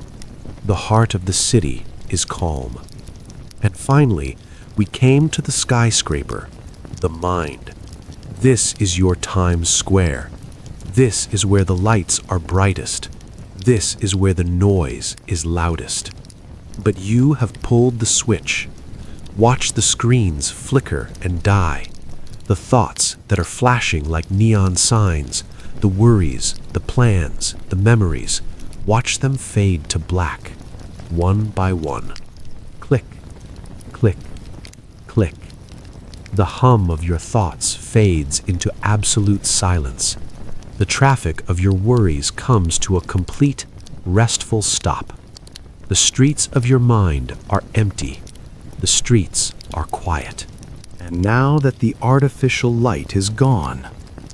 The heart of the city is calm. And finally, we came to the skyscraper, the mind. This is your Times Square. This is where the lights are brightest. This is where the noise is loudest. But you have pulled the switch. Watch the screens flicker and die. The thoughts that are flashing like neon signs, the worries, the plans, the memories, watch them fade to black, one by one. Click, click, click. The hum of your thoughts fades into absolute silence. The traffic of your worries comes to a complete, restful stop. The streets of your mind are empty. The streets are quiet. And now that the artificial light is gone,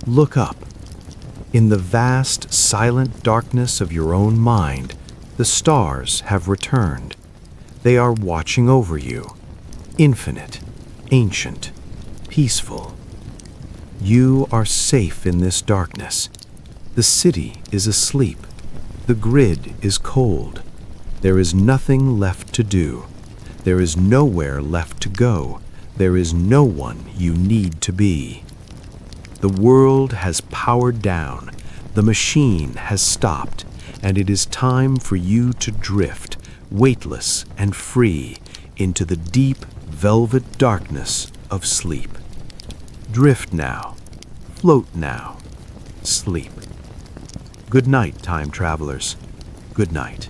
look up. In the vast, silent darkness of your own mind, the stars have returned. They are watching over you, infinite, ancient, peaceful. You are safe in this darkness. The city is asleep. The grid is cold. There is nothing left to do. There is nowhere left to go. There is no one you need to be. The world has powered down. The machine has stopped, and it is time for you to drift, weightless and free, into the deep, velvet darkness of sleep. Drift now. Float now. Sleep. Good night, time travelers. Good night.